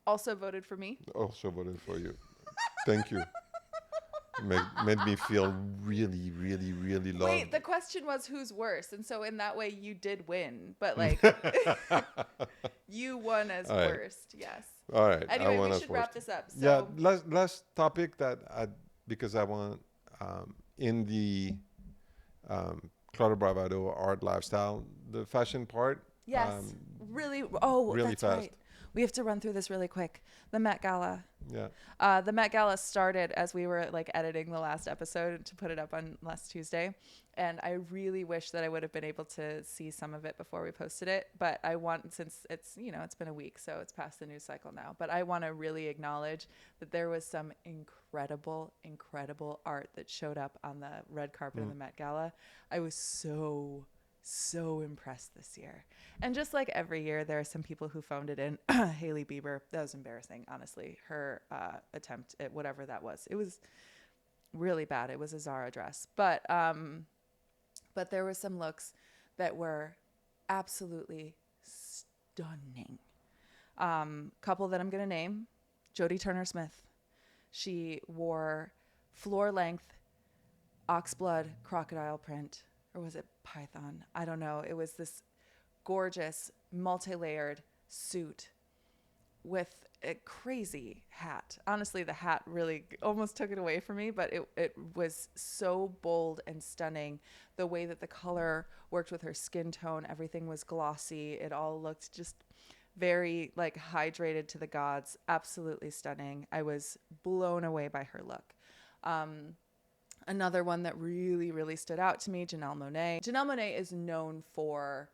also voted for me. also voted for you. Thank you. Made me feel really, really, really loved. Wait, the question was who's worse, and so in that way you did win, but like you won as worst. Yes. All right. Anyway, we should wrap this up. So. Yeah. Last topic because I want in the Clutter Bravado art lifestyle, the fashion part. Yes. Really. Oh, really that's fast. right. We have to run through this really quick. The Met Gala. Yeah. The Met Gala started as we were like editing the last episode to put it up on last Tuesday. And I really wish that I would have been able to see some of it before we posted it. But since it's been a week, so it's past the news cycle now. But I want to really acknowledge that there was some incredible, incredible art that showed up on the red carpet of the Met Gala. I was so so impressed this year. And just like every year, there are some people who phoned it in. Hailey Bieber, that was embarrassing, honestly. Her attempt at whatever that was, it was really bad. It was a Zara dress, but there were some looks that were absolutely stunning. Couple that I'm gonna name: Jodie Turner-Smith. She wore floor length oxblood crocodile print, or was it python? I don't know. It was this gorgeous multi-layered suit with a crazy hat. Honestly, the hat really almost took it away from me, but it was so bold and stunning. The way that the color worked with her skin tone, everything was glossy. It all looked just very like hydrated to the gods. Absolutely stunning. I was blown away by her look. Another one that really, really stood out to me, Janelle Monáe. Janelle Monáe is known for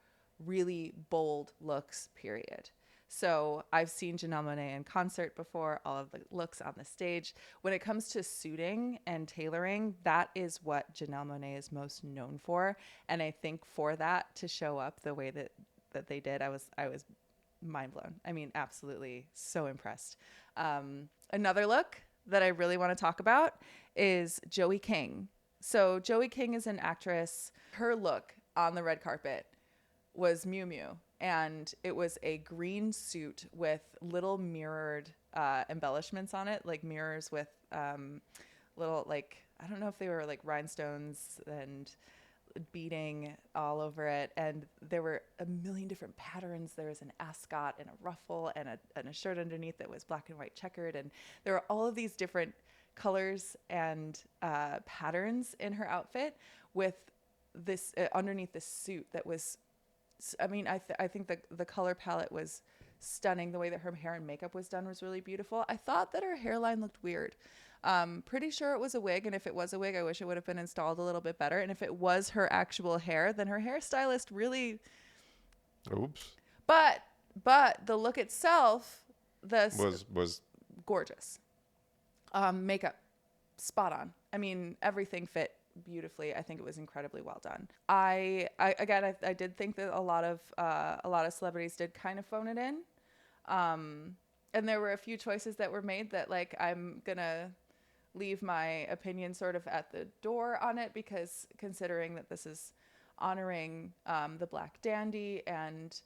really bold looks, period. So I've seen Janelle Monáe in concert before, all of the looks on the stage. When it comes to suiting and tailoring, that is what Janelle Monáe is most known for. And I think for that to show up the way that they did, I was mind blown. I mean, absolutely so impressed. Another look that I really want to talk about is Joey King. So Joey King is an actress. Her look on the red carpet was Miu Miu, and it was a green suit with little mirrored embellishments on it, like mirrors with little, like, I don't know if they were like rhinestones and beading all over it, and there were a million different patterns. There was an ascot and a ruffle and a shirt underneath that was black and white checkered, and there were all of these different colors and patterns in her outfit with this underneath this suit that was, I mean, I think the color palette was stunning. The way that her hair and makeup was done was really beautiful. I thought that her hairline looked weird. Pretty sure it was a wig, and if it was a wig, I wish it would have been installed a little bit better. And if it was her actual hair, then her hairstylist really... Oops. But the look itself, was gorgeous. Makeup, spot on. I mean, everything fit beautifully. I think it was incredibly well done. I did think that a lot of celebrities did kind of phone it in. And there were a few choices that were made that, like, I'm gonna leave my opinion sort of at the door on it, because considering that this is honoring the Black dandy, and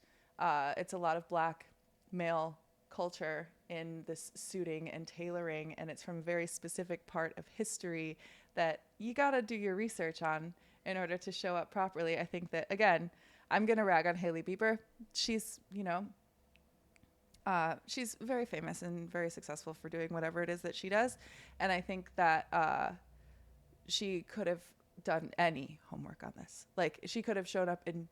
it's a lot of Black male culture in this suiting and tailoring, and it's from a very specific part of history that you gotta do your research on in order to show up properly. I think that, again, I'm gonna rag on Hailey Bieber. She's, she's very famous and very successful for doing whatever it is that she does. And I think that she could have done any homework on this. Like, she could have shown up in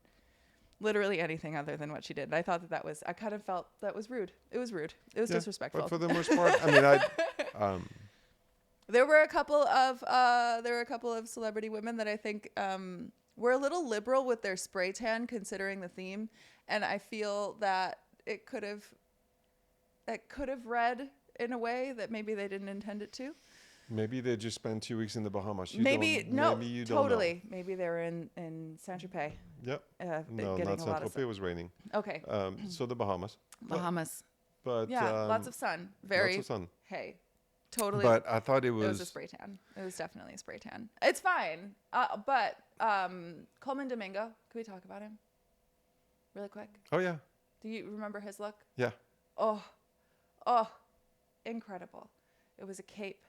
literally anything other than what she did. And I thought I kind of felt that was rude. It was rude. It was disrespectful. But for the most part, I mean, there were a couple of celebrity women that I think were a little liberal with their spray tan, considering the theme. And I feel that it could have read in a way that maybe they didn't intend it to. Maybe they just spent 2 weeks in the Bahamas. Maybe you don't totally. know. Maybe they were in Saint-Tropez. Yep. getting No, not a lot of Saint-Tropez. sun. It was raining. Okay. So the Bahamas. Bahamas. But yeah, lots of sun. Very. Lots of sun. Hey, totally. But I thought it was. It was a spray tan. It was definitely a spray tan. It's fine. But Coleman Domingo. Can we talk about him really quick? Oh yeah. Do you remember his look? Yeah. Oh, incredible. It was a cape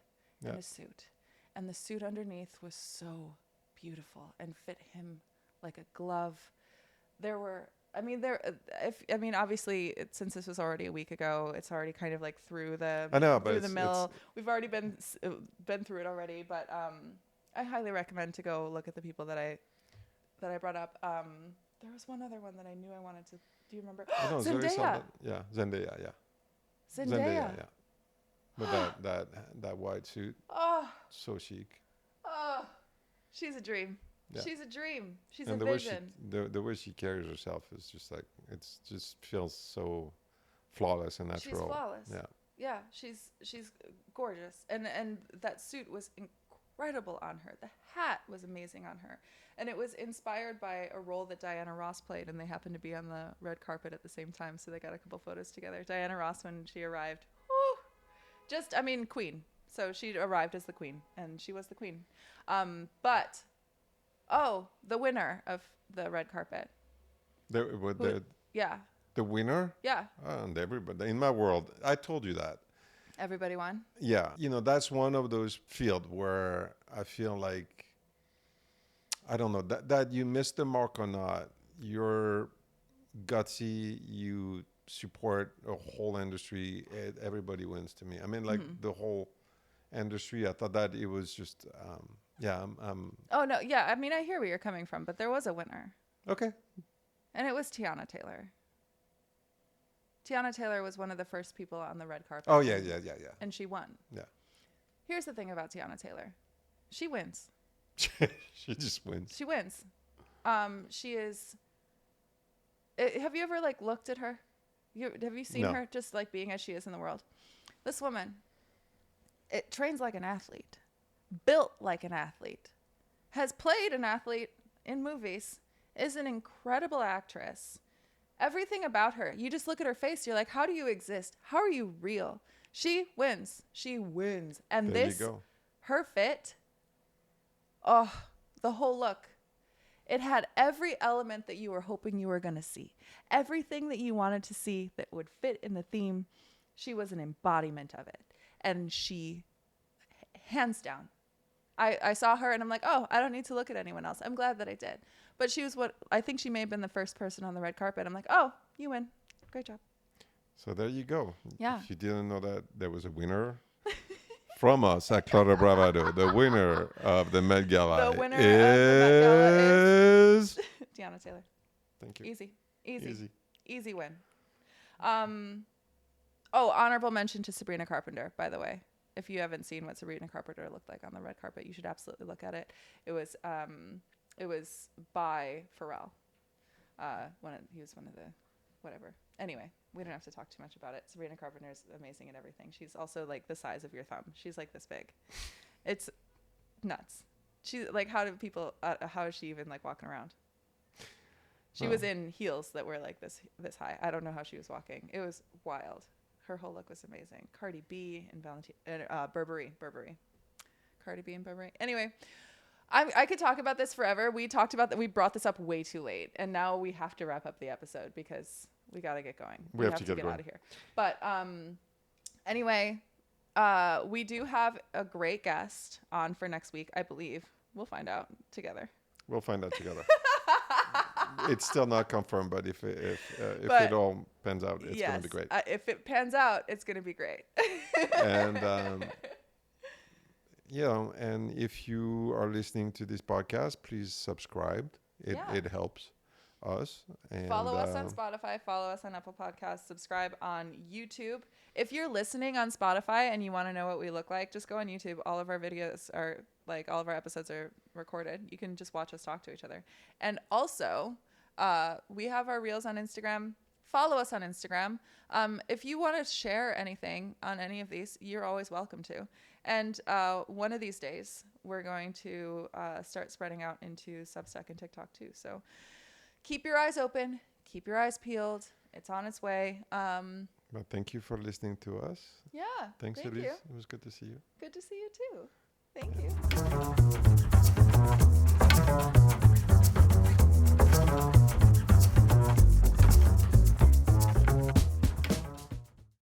and a suit. And the suit underneath was so beautiful and fit him like a glove. Obviously, since this was already a week ago, it's already kind of like through the mill. We've already been through it already, but I highly recommend to go look at the people that I brought up. There was one other one that I knew I wanted to. Do you remember? No, Zendaya. Zendaya. Yeah. Zendaya. Yeah. With that white suit. Oh. So chic. Oh. She's a dream. Yeah. She's a dream. She's and a vision. The way she carries herself is just like, it's just feels so flawless and natural. She's flawless. Yeah. Yeah, she's gorgeous. And that suit was incredible on her. The hat was amazing on her. And it was inspired by a role that Diana Ross played, and they happened to be on the red carpet at the same time, so they got a couple photos together. Diana Ross, when she arrived, queen. So she arrived as the queen, and she was the queen. The winner of the red carpet. The winner? Yeah. And everybody. In my world, I told you that. Everybody won? Yeah. That's one of those fields where I feel like, I don't know, that you missed the mark or not. You're gutsy. You support a whole industry. Everybody wins to me. I mean, like the whole industry. I thought that it was just, Oh, no. Yeah. I mean, I hear where you're coming from, but there was a winner. Okay. And it was Tiana Taylor. Tiana Taylor was one of the first people on the red carpet. Oh, yeah. And she won. Yeah. Here's the thing about Tiana Taylor. She wins. She just wins. She wins. She is... have you ever, like, looked at her? Have you seen her just, like, being as she is in the world? This woman, it trains like an athlete, built like an athlete, has played an athlete in movies, is an incredible actress. Everything about her, you just look at her face, you're like, how do you exist? How are you real? She wins. She wins. And there you go. Her fit, the whole look. It had every element that you were hoping you were going to see. Everything that you wanted to see that would fit in the theme. She was an embodiment of it. And she, hands down, I saw her and I'm like, oh, I don't need to look at anyone else. I'm glad that I did. But she was I think she may have been the first person on the red carpet. I'm like, oh, you win. Great job. So there you go. Yeah. If you didn't know that there was a winner from us at Clutter Bravado, the winner of the Met Gala the winner of the Met Gala is Tiana Taylor. Thank you. Easy win. Honorable mention to Sabrina Carpenter, by the way. If you haven't seen what Sabrina Carpenter looked like on the red carpet, you should absolutely look at it. It was by Pharrell. He was one of the whatever. Anyway, we don't have to talk too much about it. Sabrina Carpenter is amazing at everything. She's also like the size of your thumb. She's like this big. It's nuts. She like how is she even like walking around? She was in heels that were like this high. I don't know how she was walking. It was wild. Her whole look was amazing. Cardi B and Burberry. Cardi B and Burberry. Anyway, I could talk about this forever. We talked about that. We brought this up way too late, and now we have to wrap up the episode because we got to get going. We have to get out of here. But anyway, we do have a great guest on for next week, I believe. We'll find out together. It's still not confirmed, but if it all pans out, it's going to be great. If it pans out, it's going to be great. And and if you are listening to this podcast, please subscribe. It helps us. And follow us on Spotify. Follow us on Apple Podcasts. Subscribe on YouTube. If you're listening on Spotify and you want to know what we look like, just go on YouTube. All of our videos are all of our episodes are recorded. You can just watch us talk to each other. And also, we have our reels on Instagram. Follow us on Instagram. If you want to share anything on any of these, you're always welcome to. And one of these days, we're going to start spreading out into Substack and TikTok too. So keep your eyes open. Keep your eyes peeled. It's on its way. But thank you for listening to us. Yeah. Thanks, Elyse. It was good to see you. Good to see you too. Thank you.